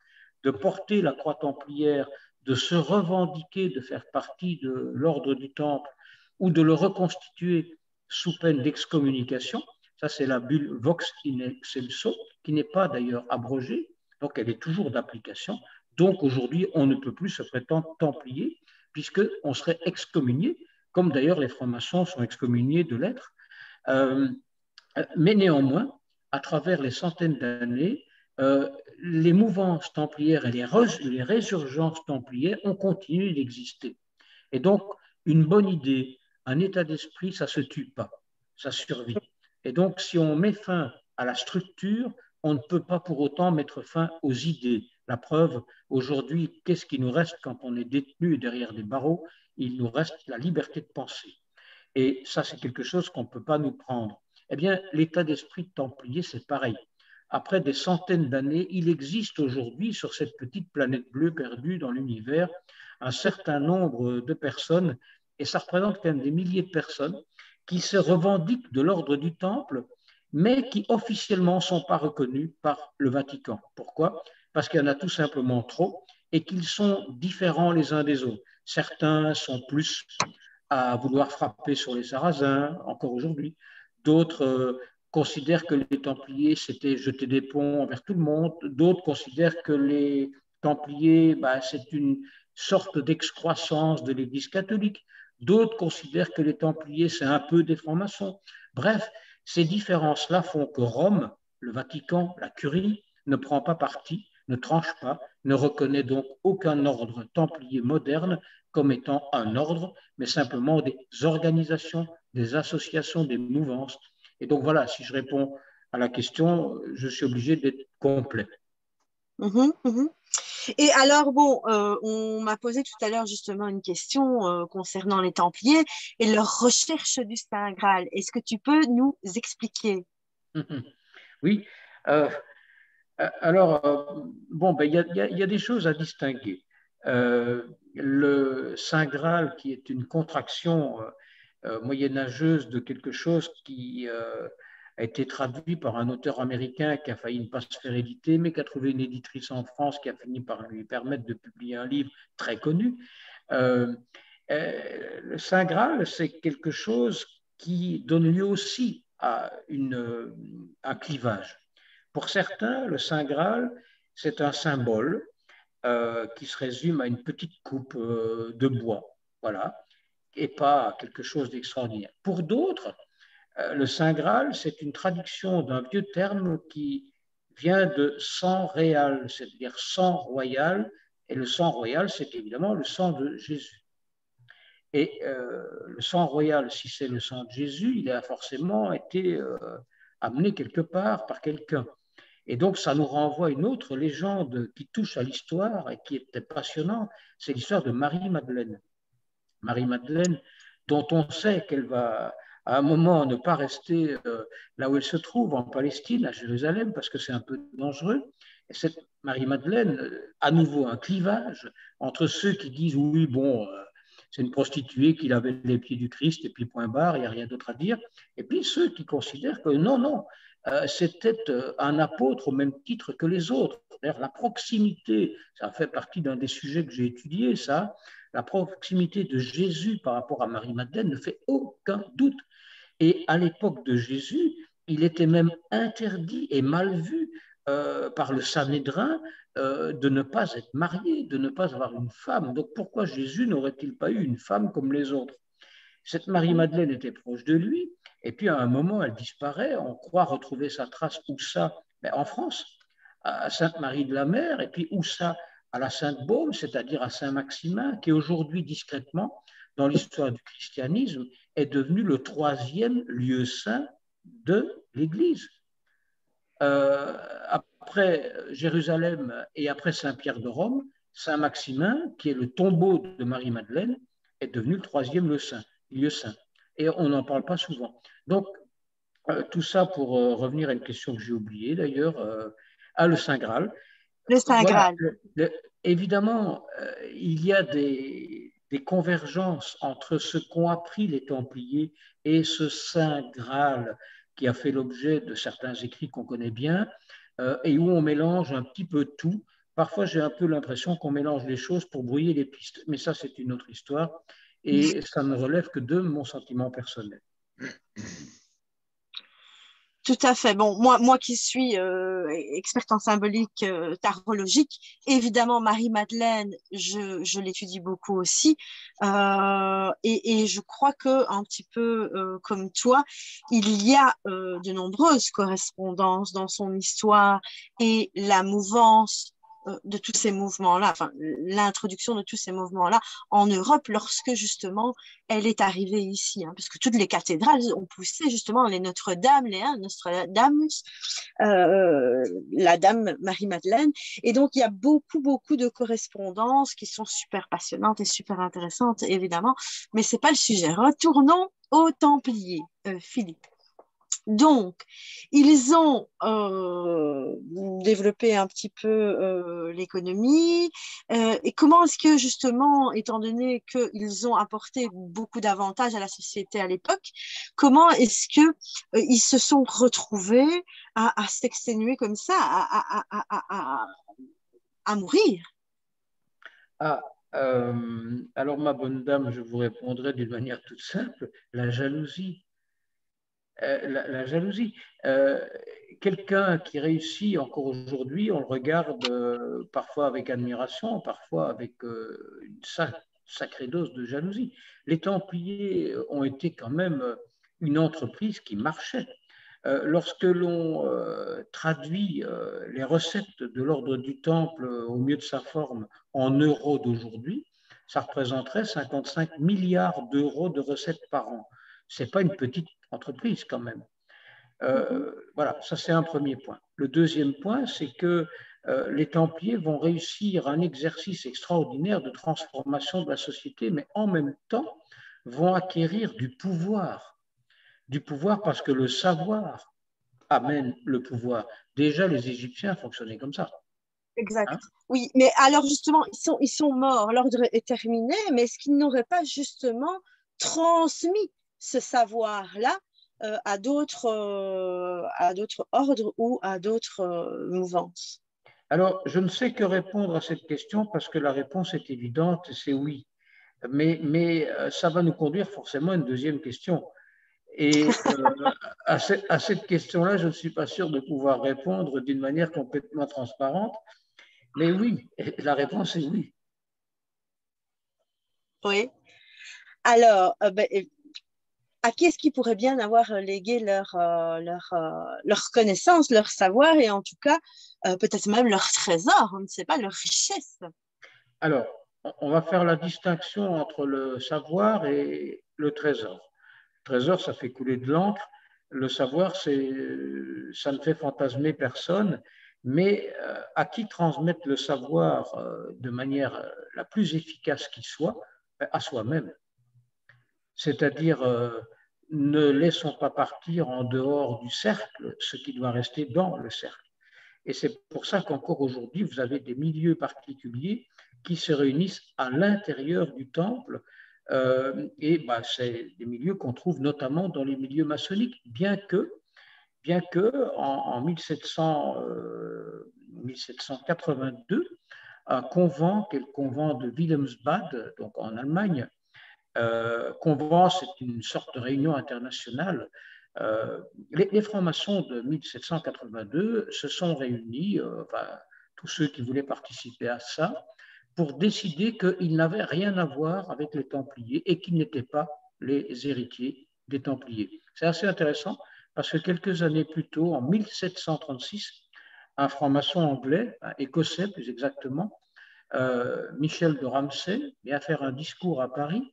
de porter la croix templière, de se revendiquer, de faire partie de l'ordre du Temple ou de le reconstituer sous peine d'excommunication, ça c'est la bulle Vox in Excelso, qui n'est pas d'ailleurs abrogée, donc elle est toujours d'application. Donc aujourd'hui, on ne peut plus se prétendre templier, puisqu'on serait excommunié, comme d'ailleurs les francs-maçons sont excommuniés de l'être. Mais néanmoins, à travers les centaines d'années, les mouvances templières et les résurgences templières ont continué d'exister. Et donc, une bonne idée, un état d'esprit, ça ne se tue pas, ça survit. Et donc, si on met fin à la structure, on ne peut pas pour autant mettre fin aux idées. La preuve, aujourd'hui, qu'est-ce qui nous reste quand on est détenu derrière des barreaux? Il nous reste la liberté de penser. Et ça, c'est quelque chose qu'on ne peut pas nous prendre. Eh bien, l'état d'esprit de Templier, c'est pareil. Après des centaines d'années, il existe aujourd'hui sur cette petite planète bleue perdue dans l'univers un certain nombre de personnes, et ça représente quand même des milliers de personnes, qui se revendiquent de l'ordre du Temple, mais qui officiellement ne sont pas reconnus par le Vatican. Pourquoi? Parce qu'il y en a tout simplement trop et qu'ils sont différents les uns des autres. Certains sont plus à vouloir frapper sur les Sarrasins, encore aujourd'hui. D'autres considèrent que les Templiers, c'était jeter des ponts envers tout le monde. D'autres considèrent que les Templiers, c'est une sorte d'excroissance de l'Église catholique. D'autres considèrent que les Templiers, c'est un peu des francs-maçons. Bref, ces différences-là font que Rome, le Vatican, la Curie, ne prend pas parti, ne tranche pas, ne reconnaît donc aucun ordre templier moderne comme étant un ordre, mais simplement des organisations, des associations, des mouvances. Et donc voilà, si je réponds à la question, je suis obligé d'être complet. Et alors, bon, on m'a posé tout à l'heure justement une question concernant les Templiers et leur recherche du Saint Graal. Est-ce que tu peux nous expliquer? Oui. Alors, bon, il y a des choses à distinguer. Le Saint Graal, qui est une contraction moyenâgeuse de quelque chose qui a été traduit par un auteur américain qui a failli ne pas se faire éditer, mais qui a trouvé une éditrice en France qui a fini par lui permettre de publier un livre très connu. Le Saint Graal, c'est quelque chose qui donne lieu aussi à un clivage. Pour certains, le Saint Graal, c'est un symbole qui se résume à une petite coupe de bois, voilà, et pas quelque chose d'extraordinaire. Pour d'autres, le Saint Graal, c'est une traduction d'un vieux terme qui vient de sang réal, c'est-à-dire sang royal, et le sang royal, c'est évidemment le sang de Jésus. Et le sang royal, si c'est le sang de Jésus, il a forcément été amené quelque part par quelqu'un. Et donc, ça nous renvoie à une autre légende qui touche à l'histoire et qui était passionnante, c'est l'histoire de Marie-Madeleine. Marie-Madeleine, dont on sait qu'elle va à un moment ne pas rester là où elle se trouve, en Palestine, à Jérusalem, parce que c'est un peu dangereux. Cette Marie-Madeleine, à nouveau un clivage entre ceux qui disent oui, bon, c'est une prostituée qui lavait les pieds du Christ et puis point barre, il n'y a rien d'autre à dire, et puis ceux qui considèrent que non, non, c'était un apôtre au même titre que les autres. D'ailleurs, la proximité, ça fait partie d'un des sujets que j'ai étudié, ça, la proximité de Jésus par rapport à Marie-Madeleine ne fait aucun doute. Et à l'époque de Jésus, il était même interdit et mal vu par le Sanhédrin de ne pas être marié, de ne pas avoir une femme. Donc pourquoi Jésus n'aurait-il pas eu une femme comme les autres? Cette Marie-Madeleine était proche de lui, et puis à un moment, elle disparaît. On croit retrouver sa trace où ça? Ben, en France, à Sainte-Marie de la Mer, et puis où ça? À la Sainte-Baume, c'est-à-dire à Saint-Maximin, qui aujourd'hui, discrètement, dans l'histoire du christianisme, est devenu le 3e lieu saint de l'Église. Après Jérusalem et après Saint-Pierre de Rome, Saint-Maximin, qui est le tombeau de Marie-Madeleine, est devenu le 3e lieu saint. Et on n'en parle pas souvent. Donc, tout ça pour revenir à une question que j'ai oubliée d'ailleurs, à le Saint Graal. Le Saint Voilà, Graal. évidemment, il y a des convergences entre ce qu'ont appris les Templiers et ce Saint Graal qui a fait l'objet de certains écrits qu'on connaît bien, et où on mélange un petit peu tout. Parfois, j'ai un peu l'impression qu'on mélange les choses pour brouiller les pistes, mais ça, c'est une autre histoire, et ça ne relève que de mon sentiment personnel. Tout à fait. Bon, moi qui suis experte en symbolique tarologique, évidemment, Marie-Madeleine, je l'étudie beaucoup aussi. Et je crois que, un petit peu comme toi, il y a de nombreuses correspondances dans son histoire et la mouvance de tous ces mouvements-là, enfin, l'introduction de tous ces mouvements-là en Europe lorsque justement elle est arrivée ici, hein, parce que toutes les cathédrales ont poussé justement les Notre-Dame, les Nostradamus, la Dame Marie-Madeleine, et donc il y a beaucoup de correspondances qui sont super passionnantes et super intéressantes évidemment, mais c'est pas le sujet. Retournons aux Templiers, Philippe. Donc, ils ont développé un petit peu l'économie. Et comment est-ce que, justement, étant donné qu'ils ont apporté beaucoup d'avantages à la société à l'époque, comment est-ce qu'ils se sont retrouvés à s'exténuer comme ça, à mourir? Alors, ma bonne dame, je vous répondrai d'une manière toute simple, la jalousie. La jalousie. Quelqu'un qui réussit encore aujourd'hui, on le regarde parfois avec admiration, parfois avec une sacrée dose de jalousie. Les Templiers ont été quand même une entreprise qui marchait. Lorsque l'on traduit les recettes de l'ordre du Temple au mieux de sa forme en euros d'aujourd'hui, ça représenterait 55 milliards d'euros de recettes par an. Ce n'est pas une petite entreprise quand même. Voilà, ça c'est un premier point. Le deuxième point, c'est que les Templiers vont réussir un exercice extraordinaire de transformation de la société, mais en même temps vont acquérir du pouvoir. Du pouvoir parce que le savoir amène le pouvoir. Déjà, les Égyptiens fonctionnaient comme ça. Exact. Hein? Oui, mais alors justement, ils sont morts, l'ordre est terminé, mais est-ce qu'ils n'auraient pas justement transmis ce savoir-là à d'autres ordres ou à d'autres mouvances? Alors, je ne sais que répondre à cette question parce que la réponse est évidente, c'est oui. Mais ça va nous conduire forcément à une deuxième question. Et à cette question-là, je ne suis pas sûr de pouvoir répondre d'une manière complètement transparente. Mais oui, la réponse est oui. Oui. Alors, à qui est-ce qu'ils pourraient bien avoir légué leur connaissance, leur savoir et en tout cas, peut-être même leur trésor, on ne sait pas, leur richesse? Alors, on va faire la distinction entre le savoir et le trésor. Le trésor, ça fait couler de l'encre. Le savoir, ça ne fait fantasmer personne. Mais à qui transmettre le savoir de manière la plus efficace qui soit? À soi-même. C'est-à-dire, ne laissons pas partir en dehors du cercle ce qui doit rester dans le cercle. Et c'est pour ça qu'encore aujourd'hui, vous avez des milieux particuliers qui se réunissent à l'intérieur du temple. Et bah, c'est des milieux qu'on trouve notamment dans les milieux maçonniques, bien que en 1782, un convent, qui est le convent de Wilhelmsbad, donc en Allemagne, convent, c'est une sorte de réunion internationale. Les francs-maçons de 1782 se sont réunis, enfin, tous ceux qui voulaient participer à ça, pour décider qu'ils n'avaient rien à voir avec les Templiers et qu'ils n'étaient pas les héritiers des Templiers. C'est assez intéressant parce que quelques années plus tôt, en 1736, un franc-maçon anglais, écossais plus exactement, Michel de Ramsay, vient faire un discours à Paris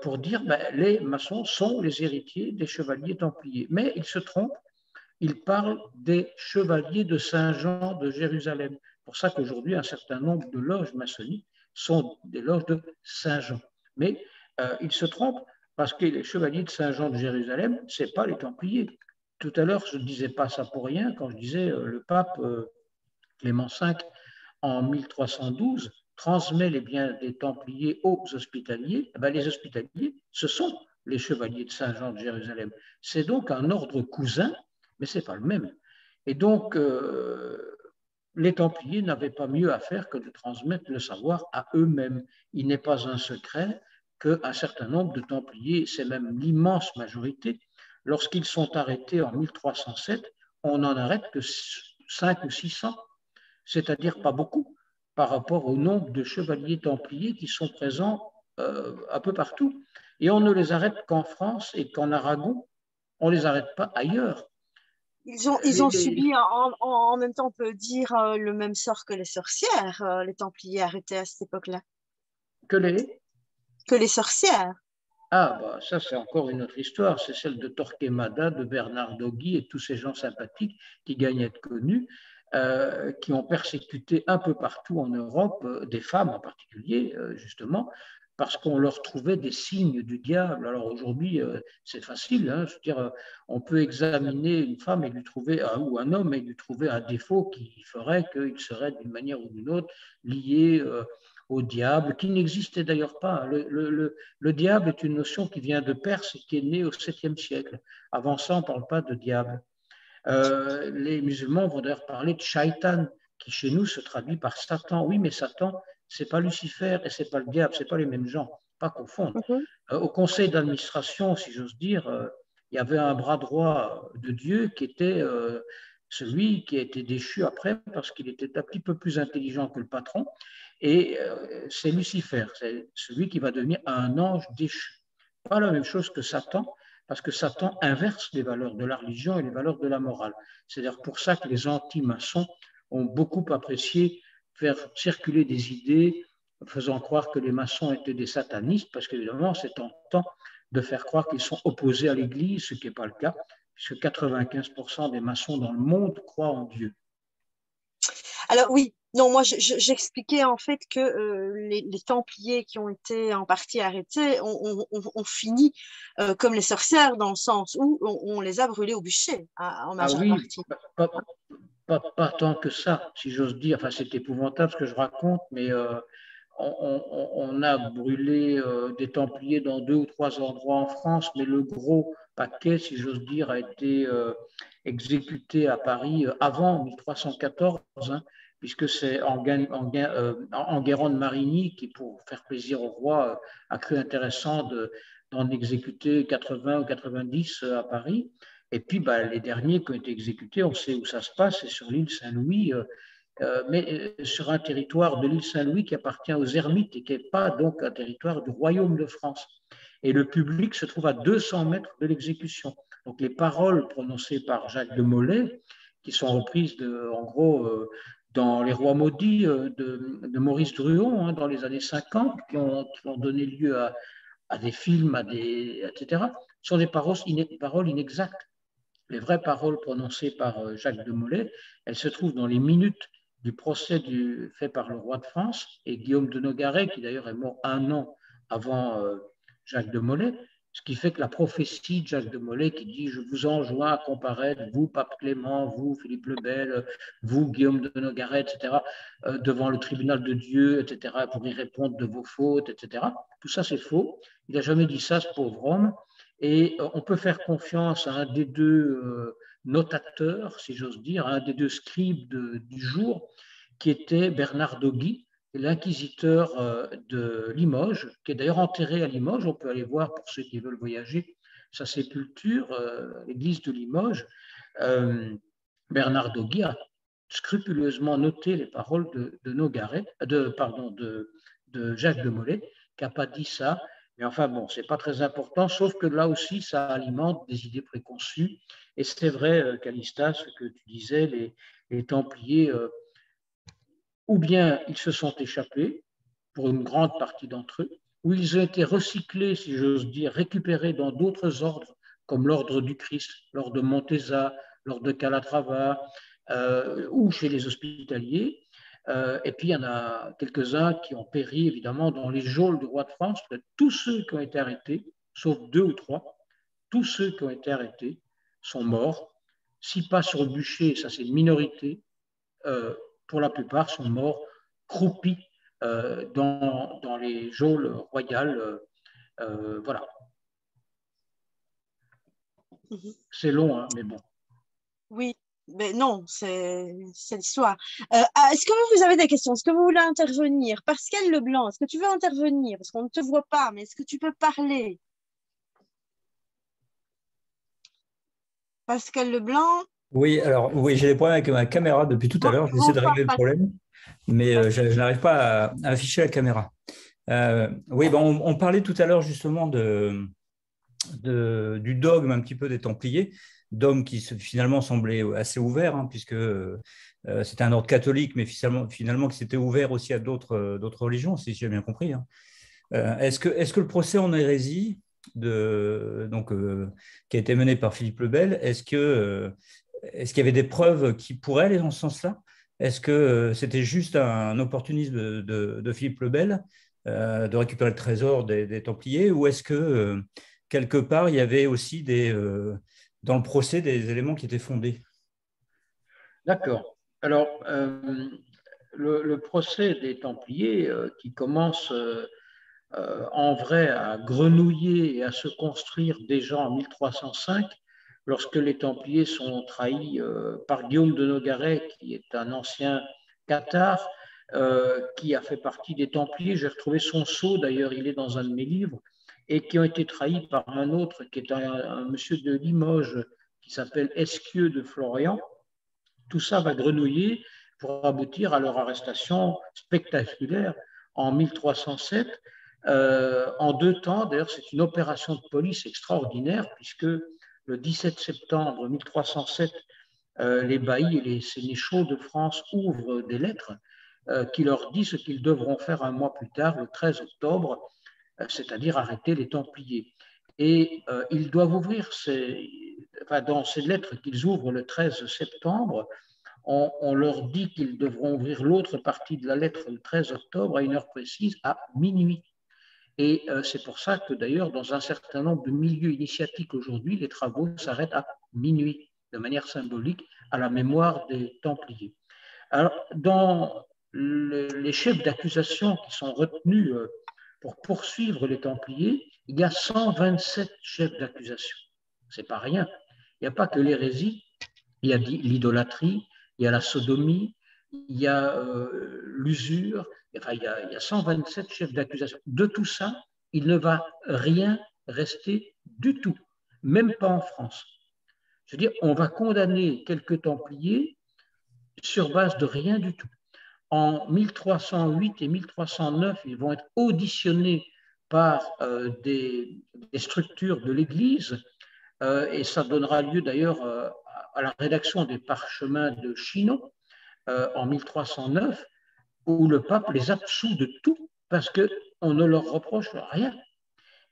pour dire les maçons sont les héritiers des chevaliers templiers. Mais il se trompe, il parle des chevaliers de Saint-Jean de Jérusalem. C'est pour ça qu'aujourd'hui, un certain nombre de loges maçonniques sont des loges de Saint-Jean. Mais il se trompe parce que les chevaliers de Saint-Jean de Jérusalem, ce n'est pas les templiers. Tout à l'heure, je ne disais pas ça pour rien quand je disais le pape Clément V, en 1312, transmet les biens des Templiers aux Hospitaliers. Les Hospitaliers, ce sont les chevaliers de Saint-Jean de Jérusalem. C'est donc un ordre cousin, mais ce n'est pas le même. Et donc, les Templiers n'avaient pas mieux à faire que de transmettre le savoir à eux-mêmes. Il n'est pas un secret qu'un certain nombre de Templiers, c'est même l'immense majorité, lorsqu'ils sont arrêtés en 1307, on n'en arrête que 5 ou 600, c'est-à-dire pas beaucoup par rapport au nombre de chevaliers templiers qui sont présents un peu partout. Et on ne les arrête qu'en France et qu'en Aragon, on ne les arrête pas ailleurs. Ils ont subi, en même temps, on peut dire, le même sort que les sorcières, les Templiers arrêtés à cette époque-là. Que les sorcières. Ah, ça, c'est encore une autre histoire. C'est celle de Torquemada, de Bernardo Gui et tous ces gens sympathiques qui gagnent à être connus, qui ont persécuté un peu partout en Europe, des femmes en particulier, justement, parce qu'on leur trouvait des signes du diable. Alors aujourd'hui, c'est facile, hein, je veux dire, on peut examiner une femme et lui trouver, ou un homme et lui trouver un défaut qui ferait qu'il serait d'une manière ou d'une autre lié au diable, qui n'existait d'ailleurs pas. Le diable est une notion qui vient de Perse et qui est née au 7e siècle. Avant ça, on ne parle pas de diable. Les musulmans vont d'ailleurs parler de shaitan, qui chez nous se traduit par Satan. Oui, mais Satan, ce n'est pas Lucifer et ce n'est pas le diable, ce n'est pas les mêmes gens, pas confondre. Au conseil d'administration, si j'ose dire, il y avait un bras droit de Dieu qui était celui qui a été déchu après parce qu'il était un petit peu plus intelligent que le patron. Et c'est Lucifer, c'est celui qui va devenir un ange déchu. Pas la même chose que Satan, parce que Satan inverse les valeurs de la religion et les valeurs de la morale. C'est d'ailleurs pour ça que les anti-maçons ont beaucoup apprécié faire circuler des idées faisant croire que les maçons étaient des satanistes, parce qu'évidemment, c'est tentant de faire croire qu'ils sont opposés à l'Église, ce qui n'est pas le cas, puisque 95% des maçons dans le monde croient en Dieu. Alors oui, non, moi j'expliquais en fait que les Templiers qui ont été en partie arrêtés ont fini comme les sorcières, dans le sens où on les a brûlés au bûcher en majeure partie. Pas tant que ça, si j'ose dire. Enfin, c'est épouvantable ce que je raconte, mais on a brûlé des Templiers dans 2 ou 3 endroits en France, mais le gros paquet, si j'ose dire, a été exécuté à Paris avant 1314, hein, puisque c'est Enguerrand de Marigny qui, pour faire plaisir au roi, a cru intéressant d'en exécuter 80 ou 90 à Paris. Et puis, les derniers qui ont été exécutés, on sait où ça se passe, c'est sur l'île Saint-Louis, mais sur un territoire de l'île Saint-Louis qui appartient aux ermites et qui n'est pas donc un territoire du royaume de France. Et le public se trouve à 200 mètres de l'exécution. Donc les paroles prononcées par Jacques de Molay, qui sont reprises en gros dans Les Rois maudits de Maurice Druon, hein, dans les années 50, qui ont donné lieu à des films, etc., sont des paroles inexactes. Les vraies paroles prononcées par Jacques de Molay, elles se trouvent dans les minutes du procès fait par le roi de France et Guillaume de Nogaret, qui d'ailleurs est mort 1 an avant Jacques de Molay, Ce qui fait que la prophétie de Jacques de Molay qui dit « Je vous enjoins à comparaître, vous, Pape Clément, vous, Philippe le Bel, vous, Guillaume de Nogaret, etc., devant le tribunal de Dieu, etc., pour y répondre de vos fautes, etc. » Tout ça, c'est faux. Il n'a jamais dit ça, ce pauvre homme. Et on peut faire confiance à un des deux notateurs, si j'ose dire, à un des deux scribes du jour, qui était Bernard d'Augy, l'inquisiteur de Limoges, qui est d'ailleurs enterré à Limoges. On peut aller voir, pour ceux qui veulent voyager, sa sépulture, l'église de Limoges. Bernard d'Augy a scrupuleusement noté les paroles de Jacques de Molay, qui n'a pas dit ça. Mais enfin, bon, ce n'est pas très important, sauf que là aussi, ça alimente des idées préconçues. Et c'est vrai, Calista, ce que tu disais, les Templiers, ou bien ils se sont échappés, pour une grande partie d'entre eux, ou ils ont été recyclés, si j'ose dire, récupérés dans d'autres ordres, comme l'ordre du Christ, l'ordre de Montesa, l'ordre de Calatrava, ou chez les hospitaliers. Et puis, il y en a quelques-uns qui ont péri, évidemment, dans les geôles du roi de France. Tous ceux qui ont été arrêtés, sauf 2 ou 3, tous ceux qui ont été arrêtés sont morts. Si pas sur le bûcher, ça c'est une minorité, pour la plupart sont morts croupis dans les geôles royales. Voilà. C'est long, hein, mais bon. Oui, mais non, c'est l'histoire. Est-ce que vous avez des questions? Est-ce que vous voulez intervenir? Pascal Leblanc, est-ce que tu veux intervenir? Parce qu'on ne te voit pas, mais est-ce que tu peux parler? Pascal Leblanc? Oui, alors oui, j'ai des problèmes avec ma caméra depuis tout à l'heure. J'essaie de régler le problème, mais je n'arrive pas à afficher la caméra. Oui, bon, on parlait tout à l'heure justement du dogme un petit peu des Templiers, dogme qui finalement semblait assez ouvert, hein, puisque c'était un ordre catholique, mais finalement qui s'était ouvert aussi à d'autres religions, si j'ai bien compris. Hein. Est-ce que le procès en hérésie qui a été mené par Philippe le Bel, est-ce qu'il y avait des preuves qui pourraient aller dans ce sens-là? Est-ce que c'était juste un opportunisme de Philippe le Bel de récupérer le trésor des Templiers, ou est-ce que quelque part il y avait aussi dans le procès des éléments qui étaient fondés? D'accord. Alors, le procès des Templiers qui commence en vrai à grenouiller et à se construire déjà en 1305, lorsque les Templiers sont trahis par Guillaume de Nogaret, qui est un ancien cathare, qui a fait partie des Templiers. J'ai retrouvé son sceau, d'ailleurs, il est dans un de mes livres, et qui ont été trahis par un autre, qui est un monsieur de Limoges, qui s'appelle Esquieu de Florian. Tout ça va grenouiller pour aboutir à leur arrestation spectaculaire en 1307. En 2 temps, d'ailleurs, c'est une opération de police extraordinaire, puisque le 17 septembre 1307, les baillis et les sénéchaux de France ouvrent des lettres qui leur disent ce qu'ils devront faire un mois plus tard, le 13 octobre, c'est-à-dire arrêter les Templiers. Et ils doivent ouvrir dans ces lettres qu'ils ouvrent le 13 septembre, on leur dit qu'ils devront ouvrir l'autre partie de la lettre le 13 octobre à une heure précise, à minuit. Et c'est pour ça que d'ailleurs, dans un certain nombre de milieux initiatiques aujourd'hui, les travaux s'arrêtent à minuit, de manière symbolique, à la mémoire des Templiers. Alors, dans les chefs d'accusation qui sont retenus pour poursuivre les Templiers, il y a 127 chefs d'accusation. Ce n'est pas rien. Il n'y a pas que l'hérésie, il y a l'idolâtrie, il y a la sodomie, il y a l'usure, enfin, il y a 127 chefs d'accusation. De tout ça, il ne va rien rester du tout, même pas en France. Je veux dire, on va condamner quelques Templiers sur base de rien du tout. En 1308 et 1309, ils vont être auditionnés par des structures de l'Église, et ça donnera lieu d'ailleurs à la rédaction des parchemins de Chinon en 1309, où le pape les absout de tout parce qu'on ne leur reproche rien.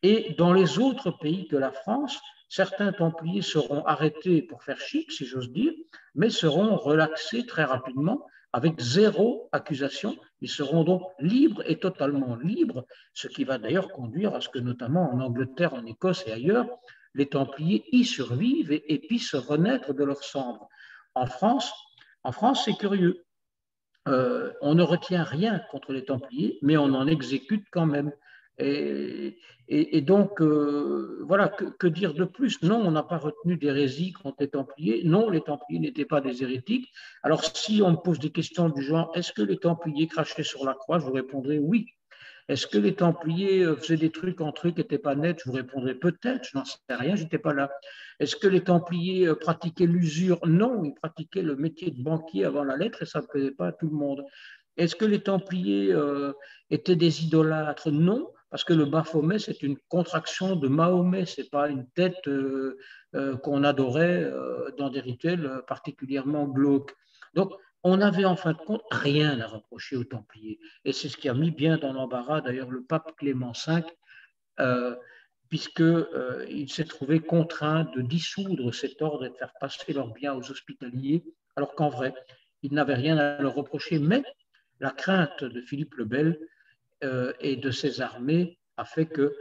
Et dans les autres pays que la France, certains Templiers seront arrêtés pour faire chic, si j'ose dire, mais seront relaxés très rapidement avec zéro accusation. Ils seront donc libres et totalement libres, ce qui va d'ailleurs conduire à ce que, notamment en Angleterre, en Écosse et ailleurs, les Templiers y survivent et puissent renaître de leurs cendres. En France, c'est curieux. On ne retient rien contre les Templiers, mais on en exécute quand même. Et donc, voilà, que dire de plus? Non, on n'a pas retenu d'hérésie contre les Templiers. Non, les Templiers n'étaient pas des hérétiques. Alors, si on me pose des questions du genre, est-ce que les Templiers crachaient sur la croix? Je vous répondrai oui. Est-ce que les Templiers faisaient des trucs en trucs qui n'étaient pas nets? Je vous répondrai peut-être, je n'en sais rien, je n'étais pas là. Est-ce que les Templiers pratiquaient l'usure? Non, ils pratiquaient le métier de banquier avant la lettre et ça ne plaisait pas à tout le monde. Est-ce que les Templiers étaient des idolâtres? Non, parce que le Baphomet, c'est une contraction de Mahomet, ce n'est pas une tête qu'on adorait dans des rituels particulièrement glauques. Donc, on n'avait en fin de compte rien à reprocher aux Templiers. Et c'est ce qui a mis bien dans l'embarras, d'ailleurs, le pape Clément V, puisqu'il s'est trouvé contraint de dissoudre cet ordre et de faire passer leurs biens aux hospitaliers, alors qu'en vrai, il n'avait rien à leur reprocher. Mais la crainte de Philippe le Bel et de ses armées a fait que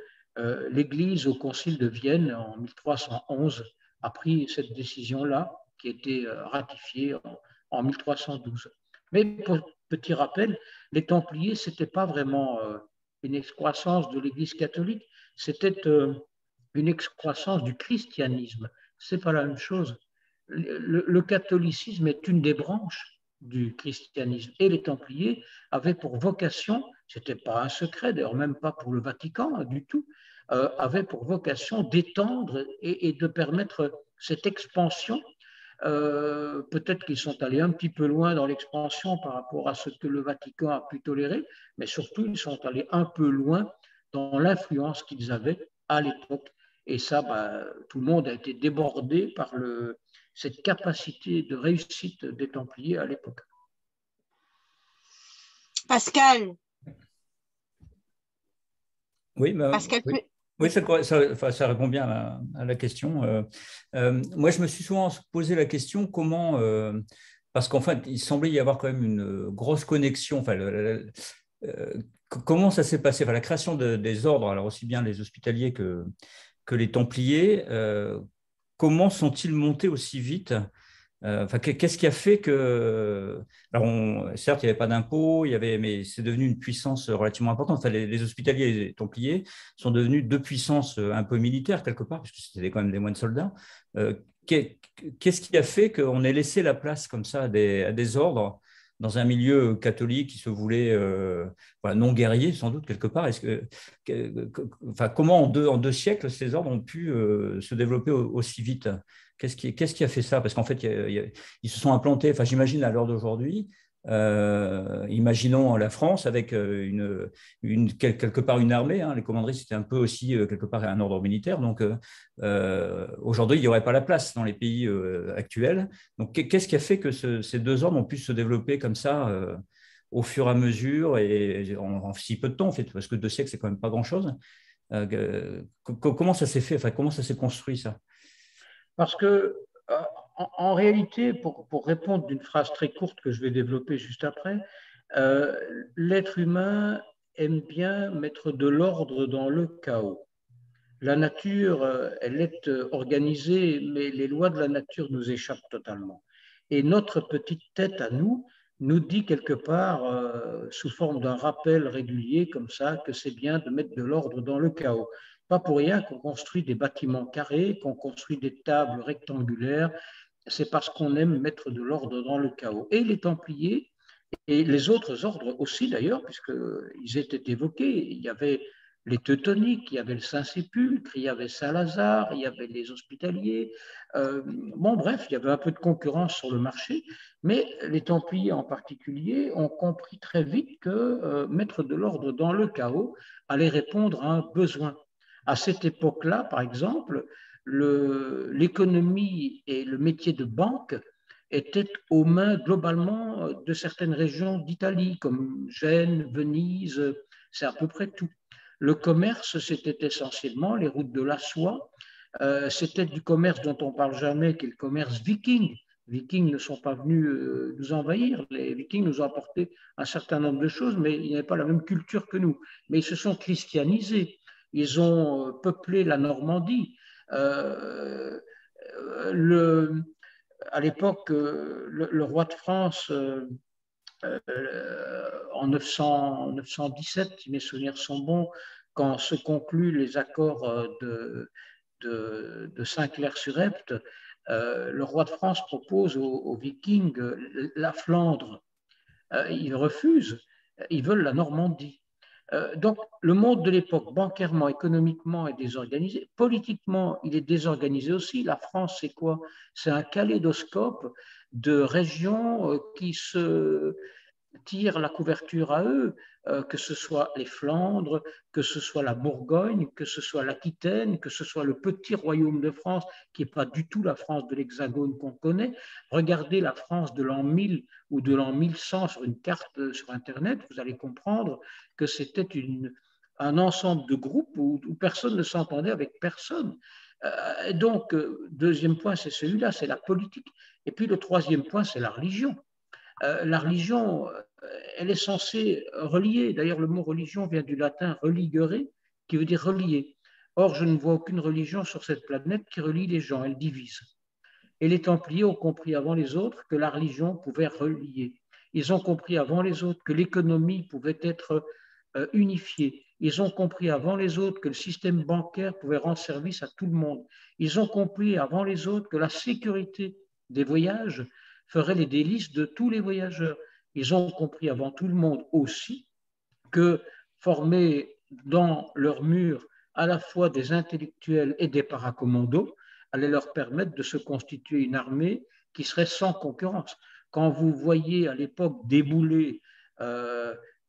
l'Église, au Concile de Vienne, en 1311, a pris cette décision-là, qui a été ratifiée en 1312. Mais pour petit rappel, les Templiers, ce n'était pas vraiment une excroissance de l'Église catholique, c'était une excroissance du christianisme. Ce n'est pas la même chose. Le catholicisme est une des branches du christianisme et les Templiers avaient pour vocation, ce n'était pas un secret, d'ailleurs même pas pour le Vatican du tout, avaient pour vocation d'étendre et de permettre cette expansion. Peut-être qu'ils sont allés un petit peu loin dans l'expansion par rapport à ce que le Vatican a pu tolérer, mais surtout ils sont allés un peu loin dans l'influence qu'ils avaient à l'époque. Et ça, tout le monde a été débordé par cette capacité de réussite des Templiers à l'époque. Pascal. Oui, Pascal, oui. Oui, ça répond bien à la question. Moi, je me suis souvent posé la question comment, parce qu'en fait, il semblait y avoir quand même une grosse connexion. Enfin, comment ça s'est passé? Enfin, la création des ordres, alors aussi bien les hospitaliers que les Templiers, comment sont-ils montés aussi vite? Enfin, qu'est-ce qui a fait que… Alors, certes, il n'y avait pas d'impôts, mais c'est devenu une puissance relativement importante. Enfin, les hospitaliers et les Templiers sont devenus deux puissances un peu militaires, quelque part, puisque c'était quand même des moines soldats. Qu'est-ce qui a fait qu'on ait laissé la place comme ça à des ordres dans un milieu catholique qui se voulait non guerrier, sans doute, quelque part? Enfin, comment en deux siècles, ces ordres ont pu se développer aussi vite? Qu'est-ce qui a fait ça? Parce qu'en fait, ils se sont implantés, enfin, j'imagine à l'heure d'aujourd'hui, imaginons la France avec quelque part une armée, hein, les commanderies, c'était un peu aussi quelque part un ordre militaire. Donc, aujourd'hui, il n'y aurait pas la place dans les pays actuels. Donc, qu'est-ce qui a fait que ces deux ordres ont pu se développer comme ça au fur et à mesure et en si peu de temps, en fait, parce que 2 siècles, c'est quand même pas grand-chose. Comment ça s'est fait? Enfin, comment ça s'est construit, ça? Parce que, en réalité, pour répondre d'une phrase très courte que je vais développer juste après, l'être humain aime bien mettre de l'ordre dans le chaos. La nature, elle est organisée, mais les lois de la nature nous échappent totalement. Et notre petite tête à nous dit quelque part, sous forme d'un rappel régulier comme ça, que c'est bien de mettre de l'ordre dans le chaos. Pas pour rien qu'on construit des bâtiments carrés, qu'on construit des tables rectangulaires, c'est parce qu'on aime mettre de l'ordre dans le chaos. Et les Templiers, et les autres ordres aussi d'ailleurs, puisqu'ils étaient évoqués, il y avait les Teutoniques, il y avait le Saint-Sépulcre, il y avait Saint-Lazare, il y avait les Hospitaliers. Bref, il y avait un peu de concurrence sur le marché, mais les Templiers en particulier ont compris très vite que mettre de l'ordre dans le chaos allait répondre à un besoin. À cette époque-là, par exemple, l'économie et le métier de banque étaient aux mains globalement de certaines régions d'Italie, comme Gênes, Venise, c'est à peu près tout. Le commerce, c'était essentiellement les routes de la soie, c'était du commerce dont on ne parle jamais, qui est le commerce viking, Vikings ne sont pas venus nous envahir. Les Vikings nous ont apporté un certain nombre de choses, mais ils n'avaient pas la même culture que nous. Mais ils se sont christianisés. Ils ont peuplé la Normandie. À l'époque, le roi de France, en 917, si mes souvenirs sont bons, quand se concluent les accords de Saint-Clair-sur-Epte, le roi de France propose aux Vikings la Flandre. Ils refusent, ils veulent la Normandie. Donc, le monde de l'époque, bancairement, économiquement, est désorganisé. Politiquement, il est désorganisé aussi. La France, c'est quoi? C'est un kaléidoscope de régions qui se tirent la couverture à eux, que ce soit les Flandres, que ce soit la Bourgogne, que ce soit l'Aquitaine, que ce soit le petit royaume de France, qui n'est pas du tout la France de l'Hexagone qu'on connaît. Regardez la France de l'an 1000 ou de l'an 1100 sur une carte sur Internet, vous allez comprendre que c'était un ensemble de groupes où personne ne s'entendait avec personne. Donc, deuxième point, c'est celui-là, c'est la politique. Et puis le troisième point, c'est la religion. La religion, elle est censée relier. D'ailleurs, le mot religion vient du latin religere, qui veut dire relier. Or, je ne vois aucune religion sur cette planète qui relie les gens, elle divise. Et les Templiers ont compris avant les autres que la religion pouvait relier. Ils ont compris avant les autres que l'économie pouvait être unifiée. Ils ont compris avant les autres que le système bancaire pouvait rendre service à tout le monde. Ils ont compris avant les autres que la sécurité des voyages ferait les délices de tous les voyageurs. Ils ont compris avant tout le monde aussi que former dans leurs murs à la fois des intellectuels et des paracommandos allait leur permettre de se constituer une armée qui serait sans concurrence. Quand vous voyez à l'époque débouler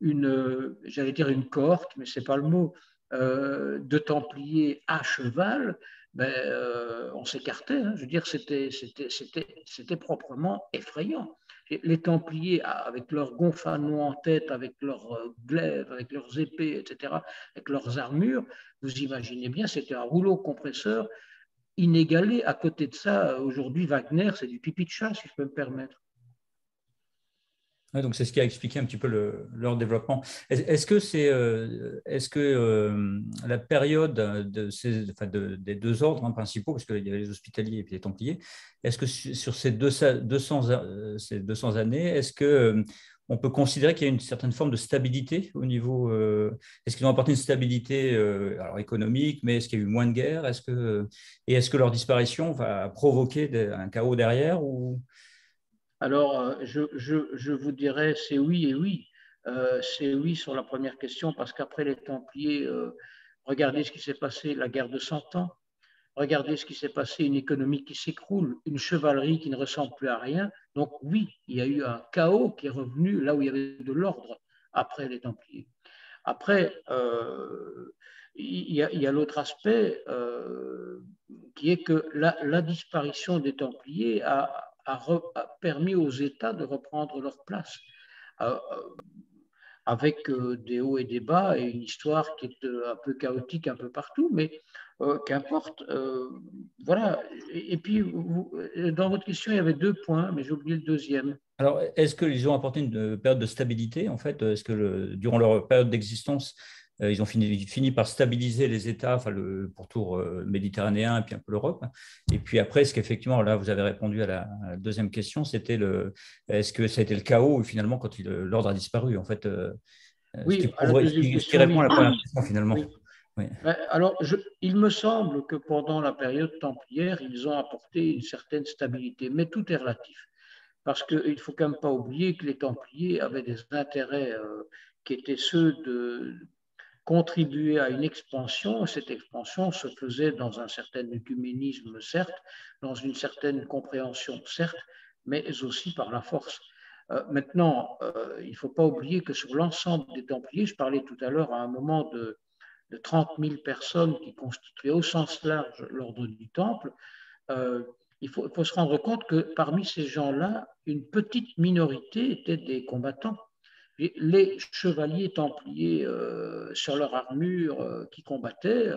j'allais dire une cohorte, mais ce n'est pas le mot, de Templiers à cheval, on s'écartait. Hein. Je veux dire, c'était proprement effrayant. Les Templiers, avec leurs gonfanons en tête, avec leurs glaives, avec leurs épées, etc., avec leurs armures, vous imaginez bien, c'était un rouleau compresseur inégalé. À côté de ça, aujourd'hui, Wagner, c'est du pipi de chat, si je peux me permettre. Ouais, donc c'est ce qui a expliqué un petit peu leur développement. Est-ce que la période des deux ordres principaux, parce qu'il y avait les hospitaliers et puis les Templiers, est-ce que sur ces 200 années, est-ce que on peut considérer qu'il y a une certaine forme de stabilité au niveau. Est-ce qu'ils ont apporté une stabilité alors économique, mais est-ce qu'il y a eu moins de guerres? Est-ce que leur disparition va provoquer un chaos derrière ou... Alors, je vous dirais c'est oui et oui. C'est oui sur la première question, parce qu'après les Templiers, regardez ce qui s'est passé, la guerre de 100 ans. Regardez ce qui s'est passé, une économie qui s'écroule, une chevalerie qui ne ressemble plus à rien. Donc oui, il y a eu un chaos qui est revenu là où il y avait de l'ordre après les Templiers. Après, il y a l'autre aspect qui est que la disparition des Templiers a permis aux États de reprendre leur place, avec des hauts et des bas et une histoire qui est un peu chaotique un peu partout, mais qu'importe. Voilà. Et puis, dans votre question, il y avait deux points, mais j'ai oublié le deuxième. Alors, est-ce qu'ils ont apporté une période de stabilité, en fait? Est-ce que durant leur période d'existence, ils ont fini par stabiliser les États, enfin le pourtour méditerranéen et puis un peu l'Europe? Et puis après, est-ce qu'effectivement, là, vous avez répondu à la deuxième question, est-ce que ça a été le chaos finalement quand l'ordre a disparu, en fait? Oui, ce qui répond à la première question finalement. Oui. Oui. Alors, il me semble que pendant la période templière, ils ont apporté une certaine stabilité, mais tout est relatif. Parce qu'il ne faut quand même pas oublier que les Templiers avaient des intérêts qui étaient ceux de contribuer à une expansion. Cette expansion se faisait dans un certain œcuménisme, certes, dans une certaine compréhension, certes, mais aussi par la force. Maintenant, il ne faut pas oublier que sur l'ensemble des Templiers, je parlais tout à l'heure à un moment de 30 000 personnes qui constituaient au sens large l'ordre du Temple, il faut se rendre compte que parmi ces gens-là, une petite minorité étaient des combattants. Et les chevaliers templiers sur leur armure qui combattaient,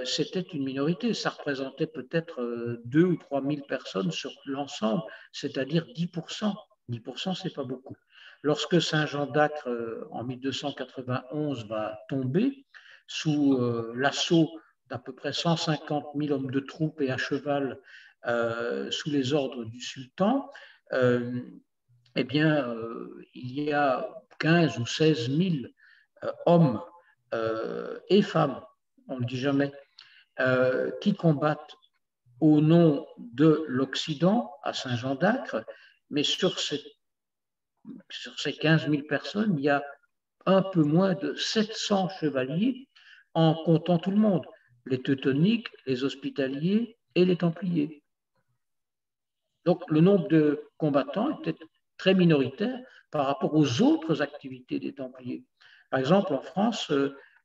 c'était une minorité. Ça représentait peut-être 2 ou 3 000 personnes sur l'ensemble, c'est-à-dire 10%. 10%, ce n'est pas beaucoup. Lorsque Saint-Jean d'Acre, en 1291, va tomber sous l'assaut d'à peu près 150 000 hommes de troupes et à cheval sous les ordres du sultan, eh bien, il y a 15 ou 16 000 hommes et femmes, on ne le dit jamais, qui combattent au nom de l'Occident à Saint-Jean d'Acre, mais sur ces 15 000 personnes, il y a un peu moins de 700 chevaliers en comptant tout le monde, les teutoniques, les hospitaliers et les templiers. Donc le nombre de combattants était très minoritaire par rapport aux autres activités des templiers. Par exemple, en France,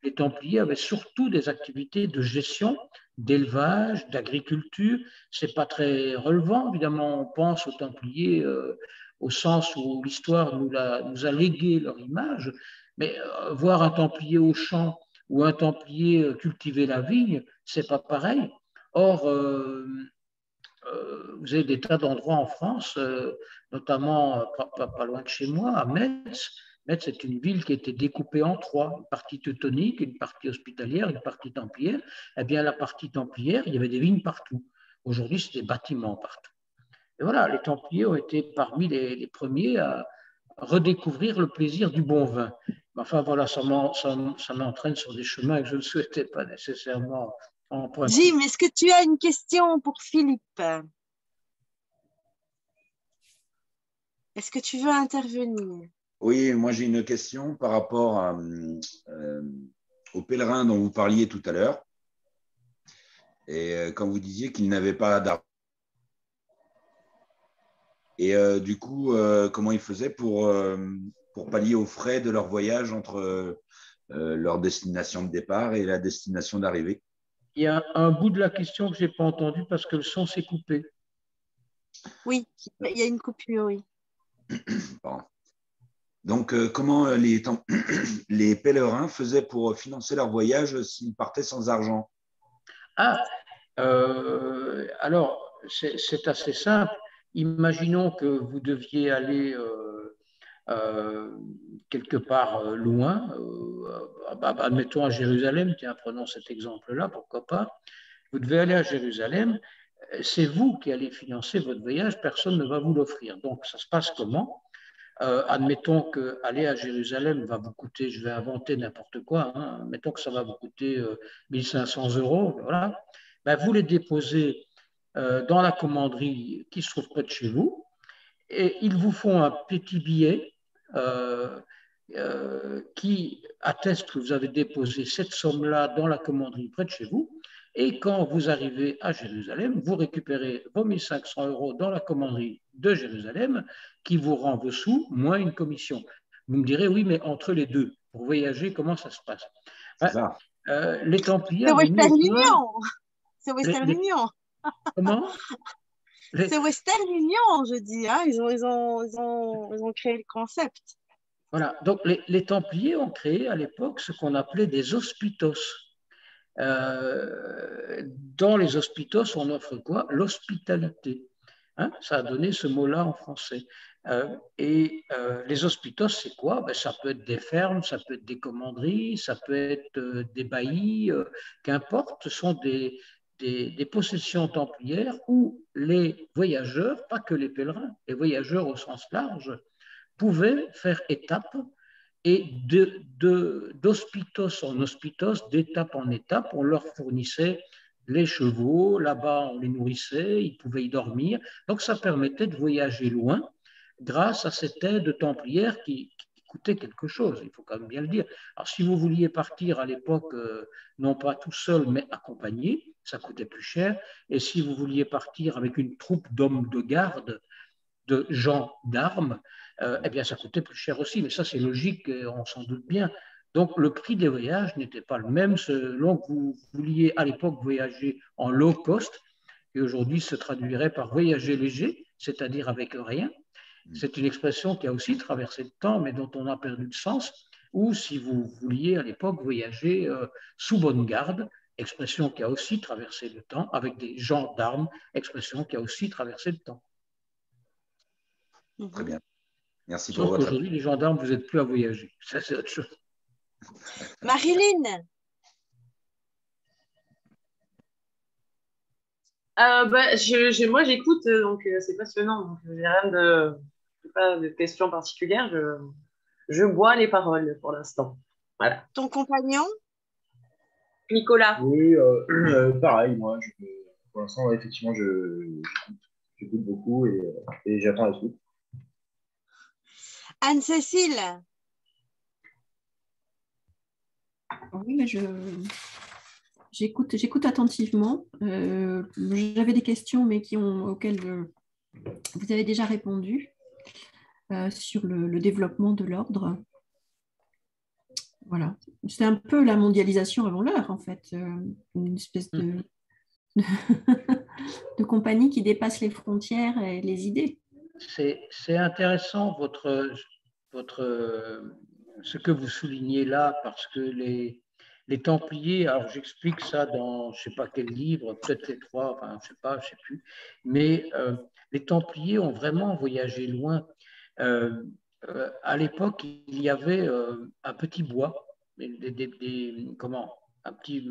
les templiers avaient surtout des activités de gestion, d'élevage, d'agriculture. Ce n'est pas très relevant, évidemment, on pense aux templiers au sens où l'histoire nous a légué leur image, mais voir un templier au champ ou un templier cultiver la vigne, ce n'est pas pareil. Or, vous avez des tas d'endroits en France, notamment pas loin de chez moi, à Metz. Metz est une ville qui a été découpée en trois, une partie teutonique, une partie hospitalière, une partie templière. Eh bien, la partie templière, il y avait des vignes partout. Aujourd'hui, c'est des bâtiments partout. Et voilà, les templiers ont été parmi les premiers à redécouvrir le plaisir du bon vin. Enfin, voilà, ça m'entraîne sur des chemins que je ne souhaitais pas nécessairement emprunter. Jim, est-ce que tu as une question pour Philippe? Est-ce que tu veux intervenir? Oui, moi j'ai une question par rapport aux pèlerins dont vous parliez tout à l'heure. Et quand vous disiez qu'ils n'avaient pas d'argent. Et du coup, comment ils faisaient pour pallier aux frais de leur voyage entre leur destination de départ et la destination d'arrivée? Il y a un bout de la question que je n'ai pas entendu parce que le son s'est coupé. Oui, il y a une coupure, oui. Bon. Donc, comment les pèlerins faisaient pour financer leur voyage s'ils partaient sans argent? Alors, c'est assez simple. Imaginons que vous deviez aller quelque part loin, admettons à Jérusalem, tiens, prenons cet exemple-là, pourquoi pas. Vous devez aller à Jérusalem, c'est vous qui allez financer votre voyage, personne ne va vous l'offrir. Donc, ça se passe comment? Admettons qu'aller à Jérusalem va vous coûter, je vais inventer n'importe quoi, hein, admettons que ça va vous coûter 1 500 €, voilà. Ben, vous les déposez dans la commanderie qui se trouve près de chez vous et ils vous font un petit billet qui atteste que vous avez déposé cette somme-là dans la commanderie près de chez vous. Et quand vous arrivez à Jérusalem, vous récupérez vos 1 500 € dans la commanderie de Jérusalem qui vous rend vos sous moins une commission. Vous me direz, oui, mais entre les deux, pour voyager, comment ça se passe? Les Templiers. C'est Western Union. C'est Western Union. Comment? C'est Western Union, je dis. Hein. Ils ont créé le concept. Voilà. Donc, les Templiers ont créé à l'époque ce qu'on appelait des hospitos. Dans les hospitos, on offre quoi? L'hospitalité. Hein, ça a donné ce mot-là en français. Les hospitos, c'est quoi? Ben, ça peut être des fermes, ça peut être des commanderies, ça peut être des baillis, qu'importe. Ce sont des possessions templières où les voyageurs, pas que les pèlerins, les voyageurs au sens large, pouvaient faire étape et d'hospitos en hospitos, d'étape en étape, on leur fournissait les chevaux, là-bas on les nourrissait, ils pouvaient y dormir. Donc ça permettait de voyager loin grâce à cette aide templière qui coûtait quelque chose, il faut quand même bien le dire. Alors si vous vouliez partir à l'époque, non pas tout seul, mais accompagné, ça coûtait plus cher. Et si vous vouliez partir avec une troupe d'hommes de garde, de gens d'armes, eh bien, ça coûtait plus cher aussi. Mais ça, c'est logique, on s'en doute bien. Donc, le prix des voyages n'était pas le même selon que vous vouliez à l'époque voyager en low cost, et aujourd'hui se traduirait par voyager léger, c'est-à-dire avec rien. C'est une expression qui a aussi traversé le temps, mais dont on a perdu le sens. Ou si vous vouliez à l'époque voyager sous bonne garde, expression qui a aussi traversé le temps, avec des gendarmes, expression qui a aussi traversé le temps. Très bien. Merci pour Sauf votre... qu'aujourd'hui, les gendarmes, vous n'êtes plus à voyager. Ça, c'est autre chose. Marilyn, Moi, j'écoute, donc c'est passionnant. Donc, j'ai rien de, pas de questions particulières. Je bois les paroles pour l'instant. Voilà. ton compagnon? Nicolas. Oui, pareil, moi, pour l'instant, effectivement, j'écoute beaucoup et j'attends la suite. Anne-Cécile? Oui, mais j'écoute attentivement. J'avais des questions, mais auxquelles vous avez déjà répondu sur le développement de l'ordre. Voilà. C'est un peu la mondialisation avant l'heure, en fait. Une espèce de compagnie qui dépasse les frontières et les idées. C'est intéressant ce que vous soulignez là, parce que les Templiers, alors j'explique ça dans je ne sais pas quel livre, peut-être les trois, enfin je ne sais plus, mais les Templiers ont vraiment voyagé loin. À l'époque, il y avait un petit bois, comment, un petit,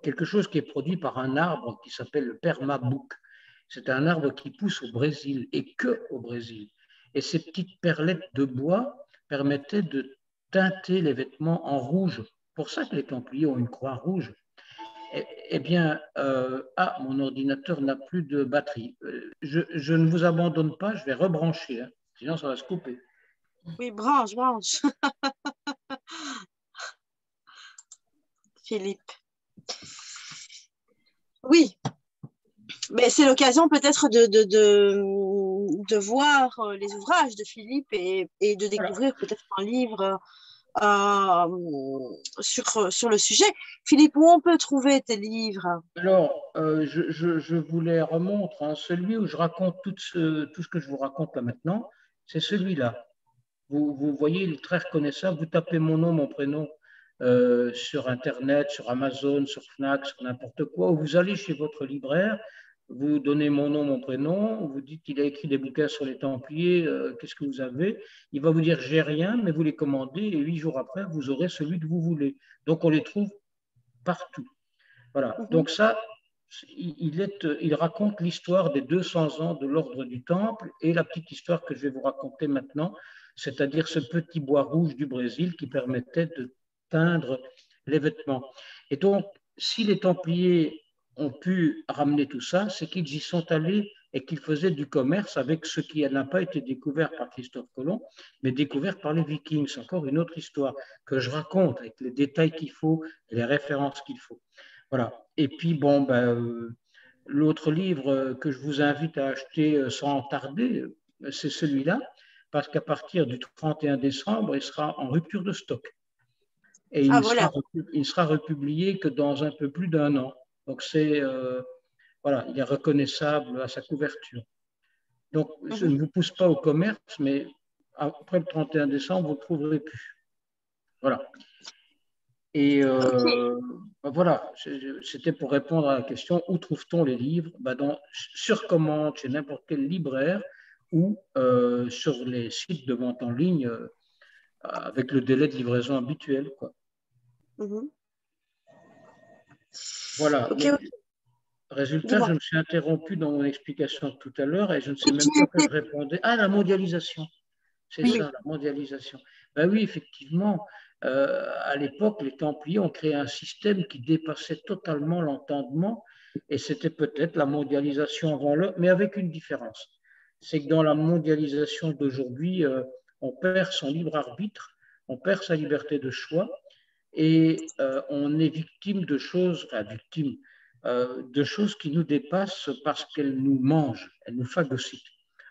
quelque chose qui est produit par un arbre qui s'appelle le permabouc. C'est un arbre qui pousse au Brésil et que au Brésil. Et ces petites perlettes de bois permettaient de teinter les vêtements en rouge. C'est pour ça que les Templiers ont une croix rouge. Eh bien, mon ordinateur n'a plus de batterie. Je ne vous abandonne pas, je vais rebrancher, hein, sinon ça va se couper. Oui, branche. Philippe. Oui, mais c'est l'occasion peut-être de voir les ouvrages de Philippe et de découvrir peut-être un livre sur le sujet. Philippe, où on peut trouver tes livres? Alors, je vous les remontre. Hein. Celui où je raconte tout ce que je vous raconte là maintenant, c'est celui-là. Vous voyez, il est très reconnaissable. Vous tapez mon nom, mon prénom sur Internet, sur Amazon, sur Fnac, sur n'importe quoi, ou vous allez chez votre libraire, vous donnez mon nom, mon prénom, vous dites qu'il a écrit des bouquins sur les Templiers, qu'est-ce que vous avez? Il va vous dire j'ai rien, mais vous les commandez et 8 jours après, vous aurez celui que vous voulez. Donc, on les trouve partout. Voilà. Donc ça, il raconte l'histoire des 200 ans de l'ordre du Temple et la petite histoire que je vais vous raconter maintenant, c'est-à-dire ce petit bois rouge du Brésil qui permettait de teindre les vêtements. Et donc, si les Templiers ont pu ramener tout ça, c'est qu'ils y sont allés et qu'ils faisaient du commerce avec ce qui n'a pas été découvert par Christophe Colomb, mais découvert par les Vikings. C'est encore une autre histoire que je raconte avec les détails qu'il faut et les références qu'il faut. Voilà. Et puis, l'autre livre que je vous invite à acheter sans tarder, c'est celui-là, parce qu'à partir du 31 décembre, il sera en rupture de stock. Et il ne sera republié que dans un peu plus d'1 an. Donc, voilà, il est reconnaissable à sa couverture. Donc, je ne vous pousse pas au commerce, mais après le 31 décembre, vous ne le trouverez plus. Voilà. Et voilà, c'était pour répondre à la question où trouve-t-on les livres? Sur commande chez n'importe quel libraire ou sur les sites de vente en ligne avec le délai de livraison habituel, quoi. Voilà. Okay. Résultat, je me suis interrompu dans mon explication tout à l'heure et je ne sais même pas que je répondais. Ah, la mondialisation. C'est ça, la mondialisation. Ben oui, effectivement, à l'époque, les Templiers ont créé un système qui dépassait totalement l'entendement et c'était peut-être la mondialisation avant l'heure, mais avec une différence. C'est que dans la mondialisation d'aujourd'hui, on perd son libre arbitre, on perd sa liberté de choix et on est victime de choses, de choses qui nous dépassent parce qu'elles nous mangent, elles nous phagocytent.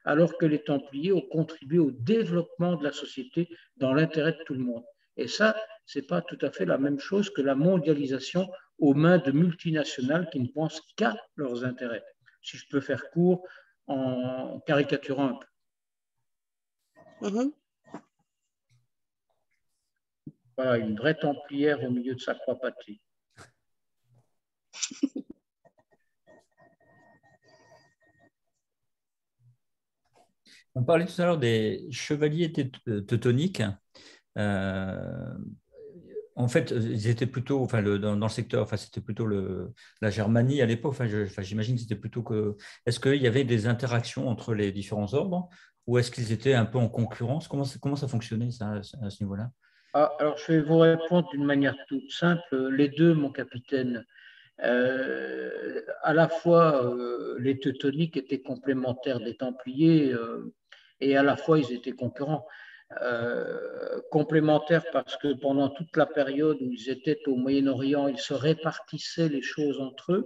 Alors que les Templiers ont contribué au développement de la société dans l'intérêt de tout le monde. Et ça, ce n'est pas tout à fait la même chose que la mondialisation aux mains de multinationales qui ne pensent qu'à leurs intérêts. Si je peux faire court en caricaturant un peu. Voilà, une vraie Templière au milieu de sa croix patrie. On parlait tout à l'heure des chevaliers teutoniques. Euh, En fait, ils étaient plutôt, enfin, dans le secteur, enfin, c'était plutôt la Germanie à l'époque. J'imagine que c'était plutôt que. Est-ce qu'il y avait des interactions entre les différents ordres ou est-ce qu'ils étaient un peu en concurrence? Comment ça fonctionnait ça, à ce niveau-là? Alors, je vais vous répondre d'une manière toute simple. Les deux, mon capitaine. À la fois, les teutoniques étaient complémentaires des Templiers et à la fois, ils étaient concurrents. Complémentaires parce que pendant toute la période où ils étaient au Moyen-Orient, ils se répartissaient les choses entre eux.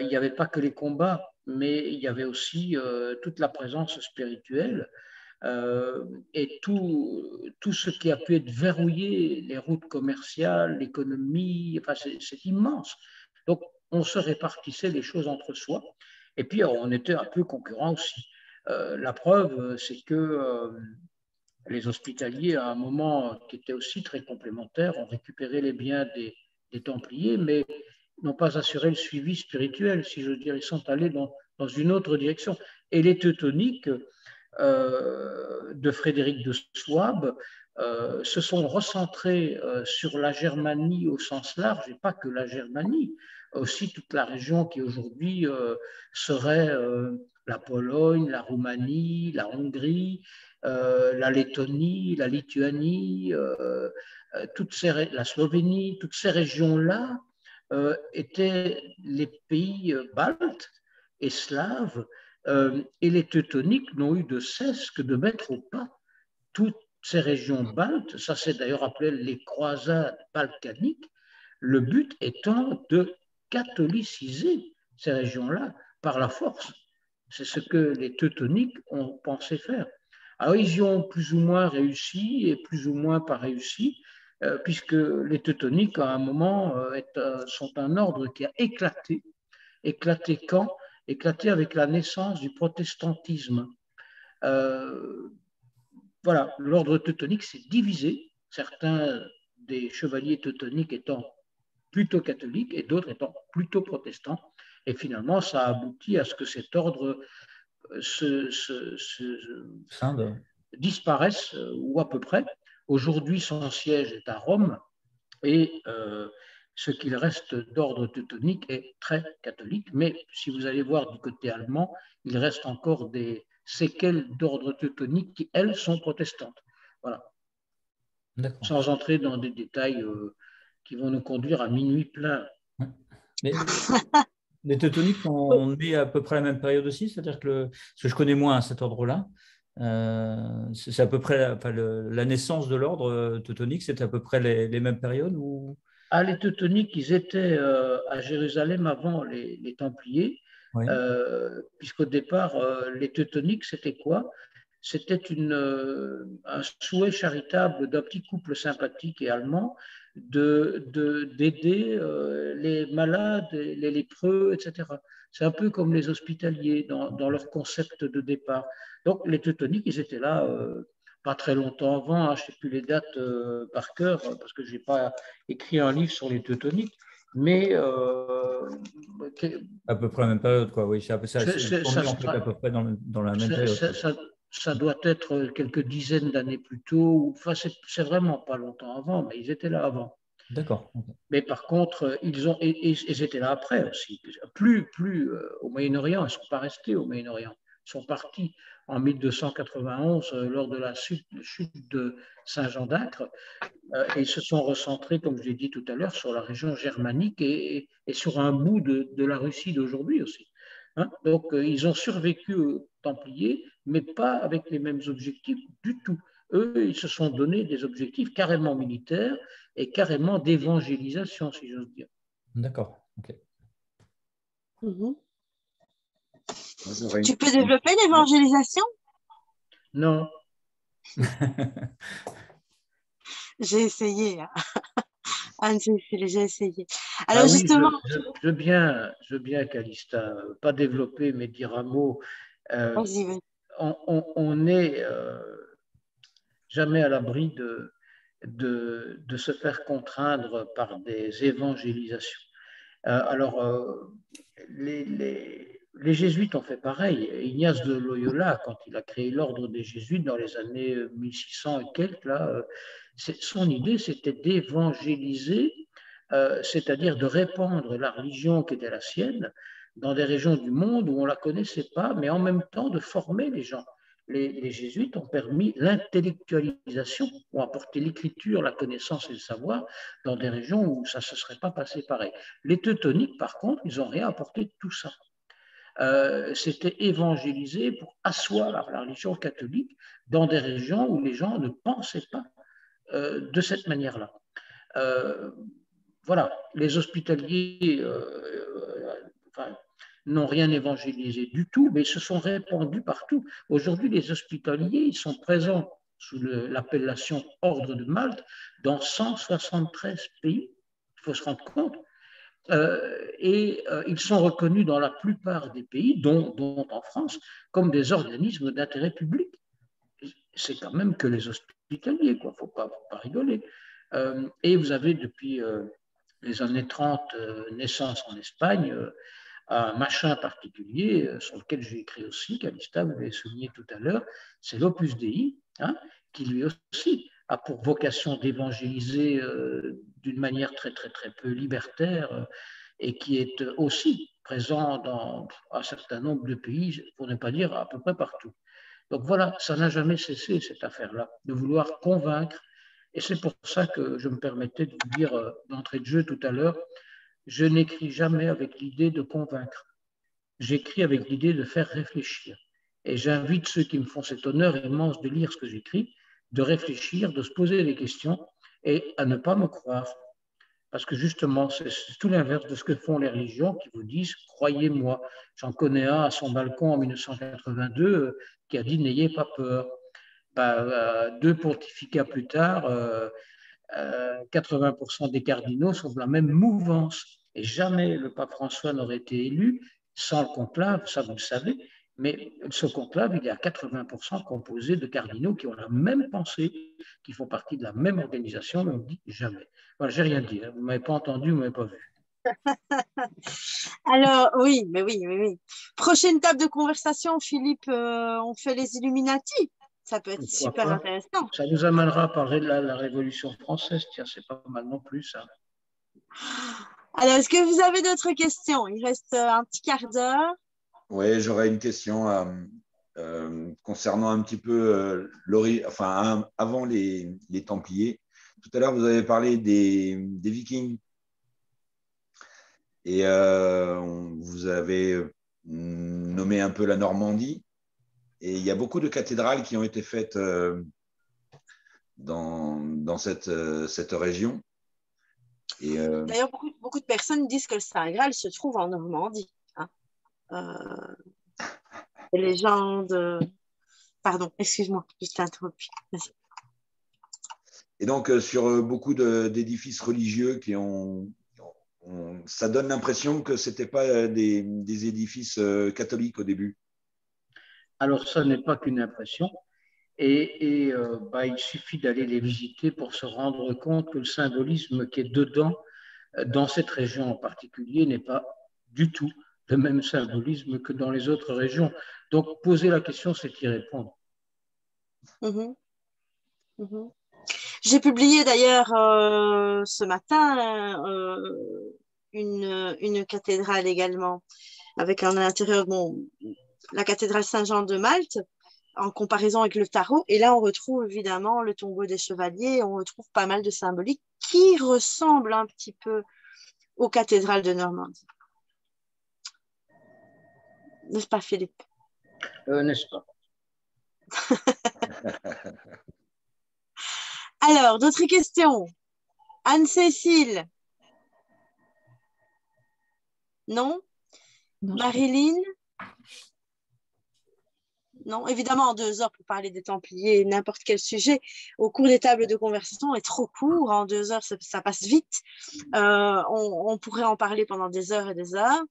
Il n'y avait pas que les combats, mais il y avait aussi toute la présence spirituelle et tout ce qui a pu être verrouillé, les routes commerciales, l'économie, enfin, c'est immense. Donc, on se répartissait les choses entre soi. Et puis, on était un peu concurrents aussi. La preuve, c'est que les hospitaliers, à un moment qui était aussi très complémentaire, ont récupéré les biens des Templiers, mais n'ont pas assuré le suivi spirituel, si je veux dire. Ils sont allés dans une autre direction. Et les Teutoniques de Frédéric de Souabe se sont recentrés sur la Germanie au sens large, et pas que la Germanie, aussi toute la région qui aujourd'hui serait la Pologne, la Roumanie, la Hongrie, la Lettonie, la Lituanie, la Slovénie, toutes ces régions-là étaient les pays baltes et slaves, et les Teutoniques n'ont eu de cesse que de mettre au pas toutes ces régions baltes. Ça s'est d'ailleurs appelé les croisades balkaniques, le but étant de catholiciser ces régions-là par la force. C'est ce que les Teutoniques ont pensé faire. Alors, ils y ont plus ou moins réussi et plus ou moins pas réussi, puisque les Teutoniques, à un moment, sont un ordre qui a éclaté. Éclaté quand? Éclaté avec la naissance du protestantisme. Voilà, l'ordre teutonique s'est divisé, certains des chevaliers teutoniques étant plutôt catholiques et d'autres étant plutôt protestants. Et finalement, ça a abouti à ce que cet ordre disparaisse, ou à peu près. Aujourd'hui, son siège est à Rome et ce qu'il reste d'ordre teutonique est très catholique. Mais si vous allez voir du côté allemand, il reste encore des séquelles d'ordre teutonique qui, elles, sont protestantes. Voilà. Sans entrer dans des détails qui vont nous conduire à minuit plein. Mais les teutoniques sont nés à peu près à la même période aussi, c'est-à-dire que, parce que je connais moins cet ordre-là, c'est à peu près la naissance de l'ordre teutonique, c'était à peu près les mêmes périodes ou... Les teutoniques, ils étaient à Jérusalem avant les Templiers, oui. Puisqu'au départ, les teutoniques, c'était quoi? C'était un souhait charitable d'un petit couple sympathique et allemand d'aider les malades, les lépreux, etc. C'est un peu comme les hospitaliers dans leur concept de départ. Donc, les teutoniques, ils étaient là pas très longtemps avant, hein, je ne sais plus les dates par cœur, parce que je n'ai pas écrit un livre sur les teutoniques, mais... à peu près la même période, quoi, oui. À peu près dans la même période. Ça doit être quelques dizaines d'années plus tôt, enfin, c'est vraiment pas longtemps avant, mais ils étaient là avant. D'accord. Mais par contre, ils étaient là après aussi. Plus au Moyen-Orient, ils ne sont pas restés au Moyen-Orient. Ils sont partis en 1291 lors de la chute de Saint-Jean d'Acre et ils se sont recentrés, comme je l'ai dit tout à l'heure, sur la région germanique et sur un bout de la Russie d'aujourd'hui aussi. Hein? Donc, ils ont survécu aux Templiers, mais pas avec les mêmes objectifs du tout. Eux, ils se sont donné des objectifs carrément militaires et carrément d'évangélisation, si j'ose dire. D'accord. Okay. Tu peux développer l'évangélisation? Non. J'ai essayé. J'ai essayé. Alors oui, justement, je veux bien, Calista, pas développer, mais dire un mot. Vas-y. On n'est jamais à l'abri de se faire contraindre par des évangélisations. Alors, les jésuites ont fait pareil. Ignace de Loyola, quand il a créé l'ordre des jésuites dans les années 1600 et quelques, là, son idée, c'était d'évangéliser, c'est-à-dire de répandre la religion qui était la sienne dans des régions du monde où on ne la connaissait pas, mais en même temps de former les gens. Les jésuites ont permis l'intellectualisation, ont apporté l'écriture, la connaissance et le savoir dans des régions où ça ne se serait pas passé pareil. Les teutoniques, par contre, ils n'ont rien apporté de tout ça. C'était évangéliser pour asseoir la religion catholique dans des régions où les gens ne pensaient pas de cette manière-là. Voilà, les hospitaliers n'ont rien évangélisé du tout, mais ils se sont répandus partout. Aujourd'hui, les hospitaliers, ils sont présents sous l'appellation Ordre de Malte dans 173 pays. Il faut se rendre compte. Ils sont reconnus dans la plupart des pays, dont en France, comme des organismes d'intérêt public. C'est quand même que les hospitaliers, quoi. Faut pas rigoler. Et vous avez depuis les années 30 naissance en Espagne, un machin particulier sur lequel j'ai écrit aussi, Calista, vous l'avez souligné tout à l'heure, c'est l'Opus Dei, hein, qui lui aussi a pour vocation d'évangéliser d'une manière très, très, très peu libertaire et qui est aussi présent dans un certain nombre de pays, pour ne pas dire à peu près partout. Donc voilà, ça n'a jamais cessé, cette affaire-là, de vouloir convaincre. Et c'est pour ça que je me permettais de vous dire d'entrée de jeu tout à l'heure, je n'écris jamais avec l'idée de convaincre. J'écris avec l'idée de faire réfléchir. Et j'invite ceux qui me font cet honneur immense de lire ce que j'écris, de réfléchir, de se poser des questions et à ne pas me croire. Parce que justement, c'est tout l'inverse de ce que font les religions qui vous disent « croyez-moi ». J'en connais un à son balcon en 1982 qui a dit « n'ayez pas peur ». 2 pontificats plus tard, 80% des cardinaux sont de la même mouvance. Et jamais le pape François n'aurait été élu sans le conclave, ça vous le savez. Mais ce conclave, il est à 80% composé de cardinaux qui ont la même pensée, qui font partie de la même organisation, mais on dit jamais. Voilà, j'ai rien dit, hein. Vous ne m'avez pas entendu, vous ne m'avez pas vu. Alors, oui, mais oui, oui, oui. Prochaine table de conversation, Philippe, on fait les Illuminati. Ça peut être super intéressant. Ça nous amènera à parler de la Révolution française. Tiens, c'est pas mal non plus, ça. Alors, est-ce que vous avez d'autres questions? Il reste un petit quart d'heure. Oui, j'aurais une question concernant un petit peu avant les Templiers. Tout à l'heure, vous avez parlé des Vikings. Et vous avez nommé un peu la Normandie. Et il y a beaucoup de cathédrales qui ont été faites dans cette région. D'ailleurs, beaucoup de personnes disent que le Saint Graal se trouve en Normandie. Hein. Les légendes... Pardon, excuse-moi, je t'ai interrompu. Vas-y. Et donc, sur beaucoup d'édifices religieux ça donne l'impression que ce n'était pas des édifices catholiques au début. Alors, ça n'est pas qu'une impression. Et il suffit d'aller les visiter pour se rendre compte que le symbolisme qui est dedans, dans cette région en particulier, n'est pas du tout le même symbolisme que dans les autres régions. Donc, poser la question, c'est y répondre. Mmh. Mmh. J'ai publié d'ailleurs ce matin une cathédrale également, avec à l'intérieur la cathédrale Saint-Jean de Malte, en comparaison avec le tarot. Et là, on retrouve évidemment le tombeau des chevaliers, on retrouve pas mal de symboliques qui ressemblent un petit peu aux cathédrales de Normandie. N'est-ce pas, Philippe? N'est-ce pas? Alors, d'autres questions? Anne-Cécile? Non? Marilyn? Non, évidemment, en 2 heures pour parler des Templiers, n'importe quel sujet. Au cours des tables de conversation est trop court. En 2 heures, ça passe vite. On pourrait en parler pendant des heures et des heures.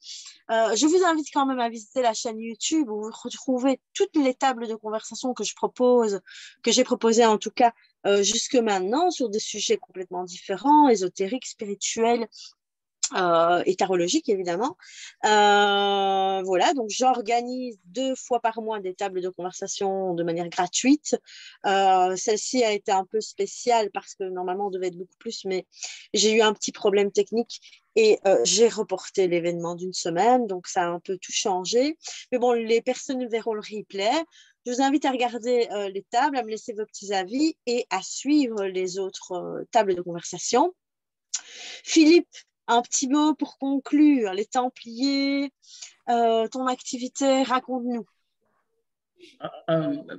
Je vous invite quand même à visiter la chaîne YouTube où vous retrouvez toutes les tables de conversation que j'ai proposées en tout cas jusque maintenant sur des sujets complètement différents, ésotériques, spirituels, et tarologique évidemment. Voilà, donc j'organise 2 fois par mois des tables de conversation de manière gratuite. Celle-ci a été un peu spéciale parce que normalement on devait être beaucoup plus, mais j'ai eu un petit problème technique et j'ai reporté l'événement d'une semaine, donc ça a un peu tout changé. Mais bon, les personnes verront le replay. Je vous invite à regarder les tables, à me laisser vos petits avis et à suivre les autres tables de conversation. Philippe, un petit mot pour conclure, les Templiers, ton activité, raconte-nous.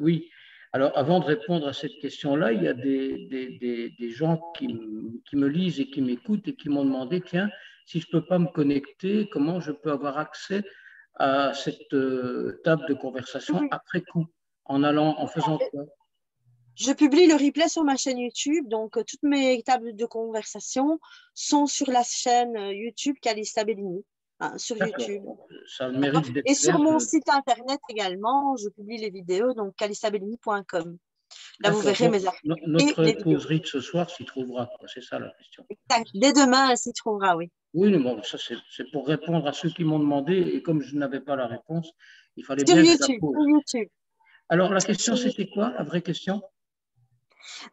Oui, alors avant de répondre à cette question-là, il y a des gens qui me lisent et qui m'écoutent et qui m'ont demandé, tiens, si je ne peux pas me connecter, comment je peux avoir accès à cette table de conversation après coup, en faisant quoi? Je publie le replay sur ma chaîne YouTube, donc toutes mes tables de conversation sont sur la chaîne YouTube Calista Bellini, sur YouTube. Ça mérite d'être et sur clair, mon site internet également, je publie les vidéos, donc calistabellini.com. Là, vous verrez donc, mes articles. notre causerie de ce soir s'y trouvera, c'est ça la question. Exact. Dès demain, elle s'y trouvera, oui. Oui, mais bon, ça c'est pour répondre à ceux qui m'ont demandé, et comme je n'avais pas la réponse, il fallait Sur bien YouTube, que je la pose. sur YouTube. Alors la question c'était quoi, la vraie question?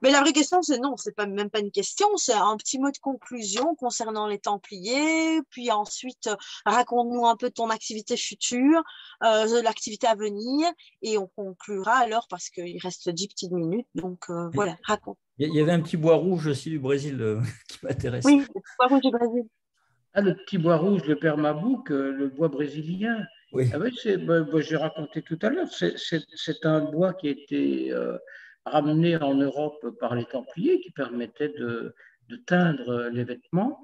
Mais la vraie question, c'est non, c'est pas, même pas une question, c'est un petit mot de conclusion concernant les Templiers, puis ensuite, raconte-nous un peu de ton activité future, de l'activité à venir, et on conclura alors parce qu'il reste 10 petites minutes, donc voilà, raconte. Il y avait un petit bois rouge aussi du Brésil qui m'intéresse. Oui, le bois rouge du Brésil. Ah, le petit bois rouge, le père Mabouc, le bois brésilien. Oui. Ah oui, j'ai raconté tout à l'heure, c'est un bois qui a été ramené en Europe par les Templiers, qui permettait de teindre les vêtements.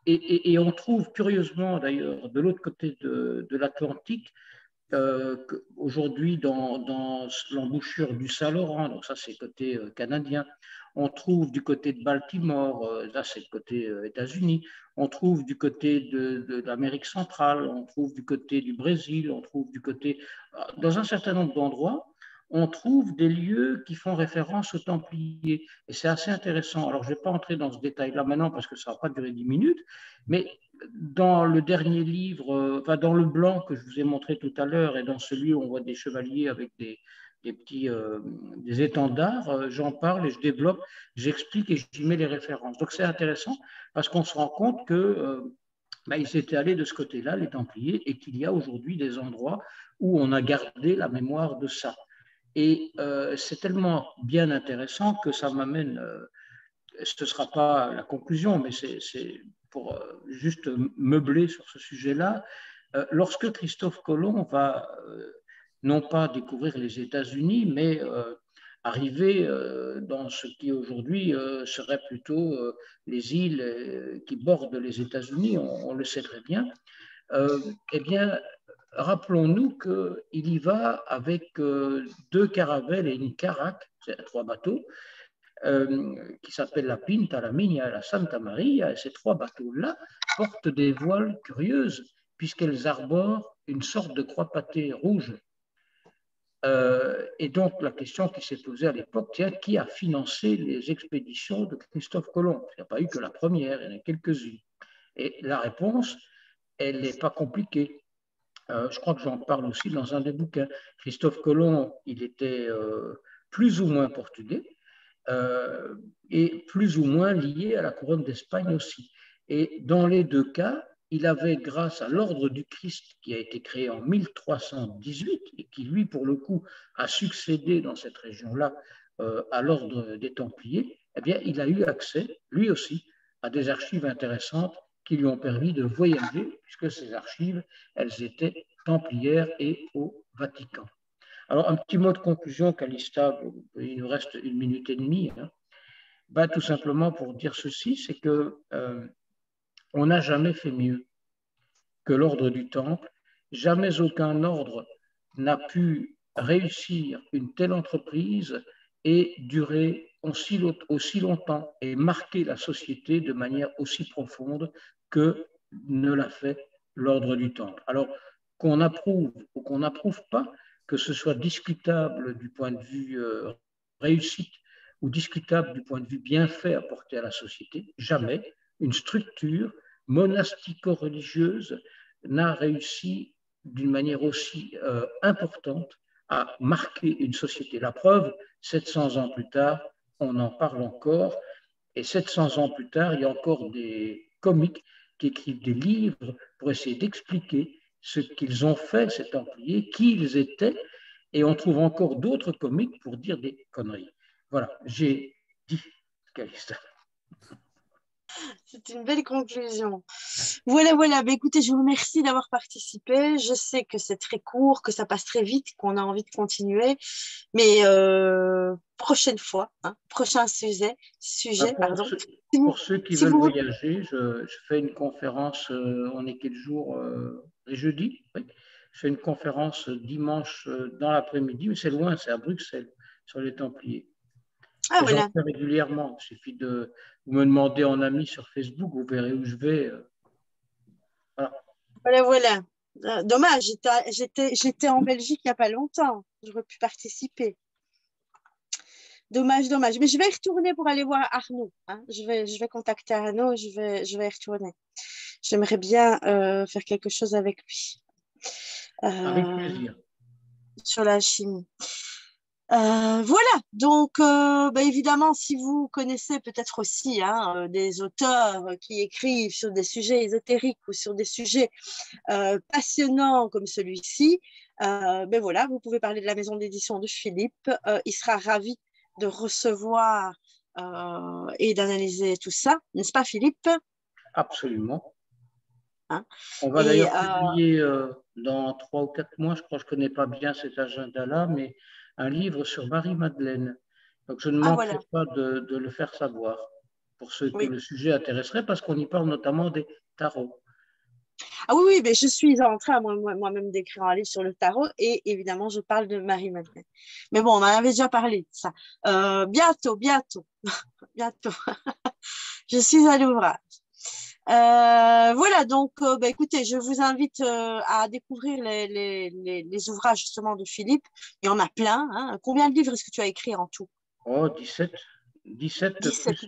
Et on trouve curieusement d'ailleurs de l'autre côté de l'Atlantique, aujourd'hui dans l'embouchure du Saint-Laurent, donc ça c'est côté canadien, on trouve du côté de Baltimore, là c'est côté États-Unis, on trouve du côté de l'Amérique centrale, on trouve du côté du Brésil, on trouve du côté, dans un certain nombre d'endroits, on trouve des lieux qui font référence aux Templiers. Et c'est assez intéressant. Alors, je ne vais pas entrer dans ce détail-là maintenant parce que ça ne va pas durer 10 minutes, mais dans le dernier livre, enfin, dans le blanc que je vous ai montré tout à l'heure et dans celui où on voit des chevaliers avec des étendards, j'en parle et je développe, j'explique et j'y mets les références. Donc, c'est intéressant parce qu'on se rend compte que ils étaient allés de ce côté-là, les Templiers, et qu'il y a aujourd'hui des endroits où on a gardé la mémoire de ça. Et c'est tellement bien intéressant que ça m'amène, ce ne sera pas la conclusion, mais c'est pour juste meubler sur ce sujet-là. Lorsque Christophe Colomb va non pas découvrir les États-Unis, mais arriver dans ce qui aujourd'hui serait plutôt les îles qui bordent les États-Unis, on le sait très bien, eh bien, rappelons-nous qu'il y va avec 2 caravelles et une caraque, c'est 3 bateaux, qui s'appellent la Pinta, la Minia et la Santa Maria. Et ces 3 bateaux-là portent des voiles curieuses, puisqu'elles arborent une sorte de croix pattée rouge. Et donc, la question qui s'est posée à l'époque, tiens, qui a financé les expéditions de Christophe Colomb? Il n'y a pas eu que la première, il y en a quelques-unes. Et la réponse, elle n'est pas compliquée. Je crois que j'en parle aussi dans un des bouquins. Christophe Colomb, il était plus ou moins portugais et plus ou moins lié à la couronne d'Espagne aussi. Et dans les 2 cas, il avait, grâce à l'ordre du Christ qui a été créé en 1318 et qui, lui, pour le coup, a succédé dans cette région-là à l'ordre des Templiers, eh bien, il a eu accès, lui aussi, à des archives intéressantes qui lui ont permis de voyager, puisque ces archives, elles étaient templières et au Vatican. Alors, un petit mot de conclusion, Calista, il nous reste 1 minute et demie. Tout simplement pour dire ceci, c'est que on n'a jamais fait mieux que l'ordre du Temple. Jamais aucun ordre n'a pu réussir une telle entreprise et durer aussi longtemps et marquer la société de manière aussi profonde que ne l'a fait l'ordre du Temple. Alors, qu'on approuve ou qu'on n'approuve pas, que ce soit discutable du point de vue réussite ou discutable du point de vue bienfait apporté à la société, jamais une structure monastico-religieuse n'a réussi d'une manière aussi importante à marquer une société. La preuve, 700 ans plus tard, on en parle encore, et 700 ans plus tard, il y a encore des comiques qui écrivent des livres pour essayer d'expliquer ce qu'ils ont fait, ces Templiers, qui ils étaient, et on trouve encore d'autres comiques pour dire des conneries. Voilà, j'ai dit, Calista. C'est une belle conclusion. Voilà, voilà. Ben, écoutez, je vous remercie d'avoir participé. Je sais que c'est très court, que ça passe très vite, qu'on a envie de continuer. Mais prochaine fois, hein, prochain sujet, pardon. Pour ceux qui veulent voyager, je fais une conférence, on est quel jour jeudi, oui. Je fais une conférence dimanche dans l'après-midi, mais c'est loin, c'est à Bruxelles, sur les Templiers. Ah, voilà. J'en fais régulièrement. Il suffit de me demander en ami sur Facebook, vous verrez où je vais. Voilà. Voilà, voilà. Dommage, j'étais en Belgique il n'y a pas longtemps. J'aurais pu participer. Dommage, dommage. Mais je vais y retourner pour aller voir Arnaud. Hein. Je vais contacter Arnaud, je vais y retourner. J'aimerais bien faire quelque chose avec lui. Avec plaisir. Sur la chimie. Voilà, donc évidemment, si vous connaissez peut-être aussi des auteurs qui écrivent sur des sujets ésotériques ou sur des sujets passionnants comme celui-ci, voilà, vous pouvez parler de la maison d'édition de Philippe. Il sera ravi de recevoir et d'analyser tout ça, n'est-ce pas, Philippe? Absolument. Hein? On va d'ailleurs publier dans 3 ou 4 mois, je crois que je ne connais pas bien cet agenda-là, mais un livre sur Marie-Madeleine. Donc je ne manquerai pas de le faire savoir pour ceux que le sujet intéresserait, parce qu'on y parle notamment des tarots. Ah oui, mais je suis en train moi-même d'écrire un livre sur le tarot et évidemment, je parle de Marie-Madeleine. Mais bon, on en avait déjà parlé de ça. Bientôt, bientôt. Je suis à l'ouvrage. Voilà, donc écoutez, je vous invite à découvrir les ouvrages justement de Philippe. Il y en a plein. Hein. Combien de livres est-ce que tu as écrit en tout? Oh, 17. 17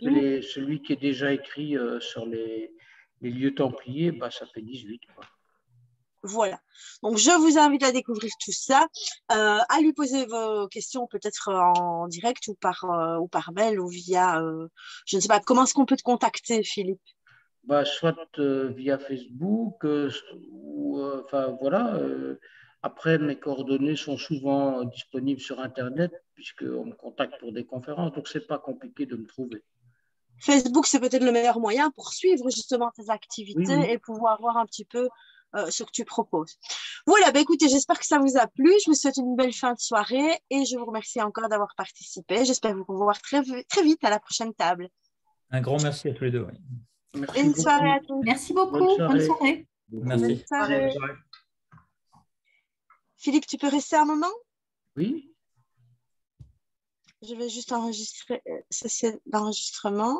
plus celui qui est déjà écrit sur les lieux templiers, ça fait 18. Quoi. Voilà. Donc, je vous invite à découvrir tout ça, à lui poser vos questions peut-être en direct ou par mail ou via, je ne sais pas, comment est-ce qu'on peut te contacter, Philippe? Soit via Facebook, voilà. Après, mes coordonnées sont souvent disponibles sur Internet, puisqu'on me contacte pour des conférences, donc ce n'est pas compliqué de me trouver. Facebook, c'est peut-être le meilleur moyen pour suivre justement tes activités et pouvoir voir un petit peu ce que tu proposes. Voilà, écoutez, j'espère que ça vous a plu. Je vous souhaite une belle fin de soirée et je vous remercie encore d'avoir participé. J'espère vous revoir très vite à la prochaine table. Un grand merci à tous les deux. Oui. Merci Bonne soirée à tous. Merci beaucoup. Bonne soirée. Merci. Bonne soirée. Philippe, tu peux rester un moment? Oui. Je vais juste enregistrer l'enregistrement.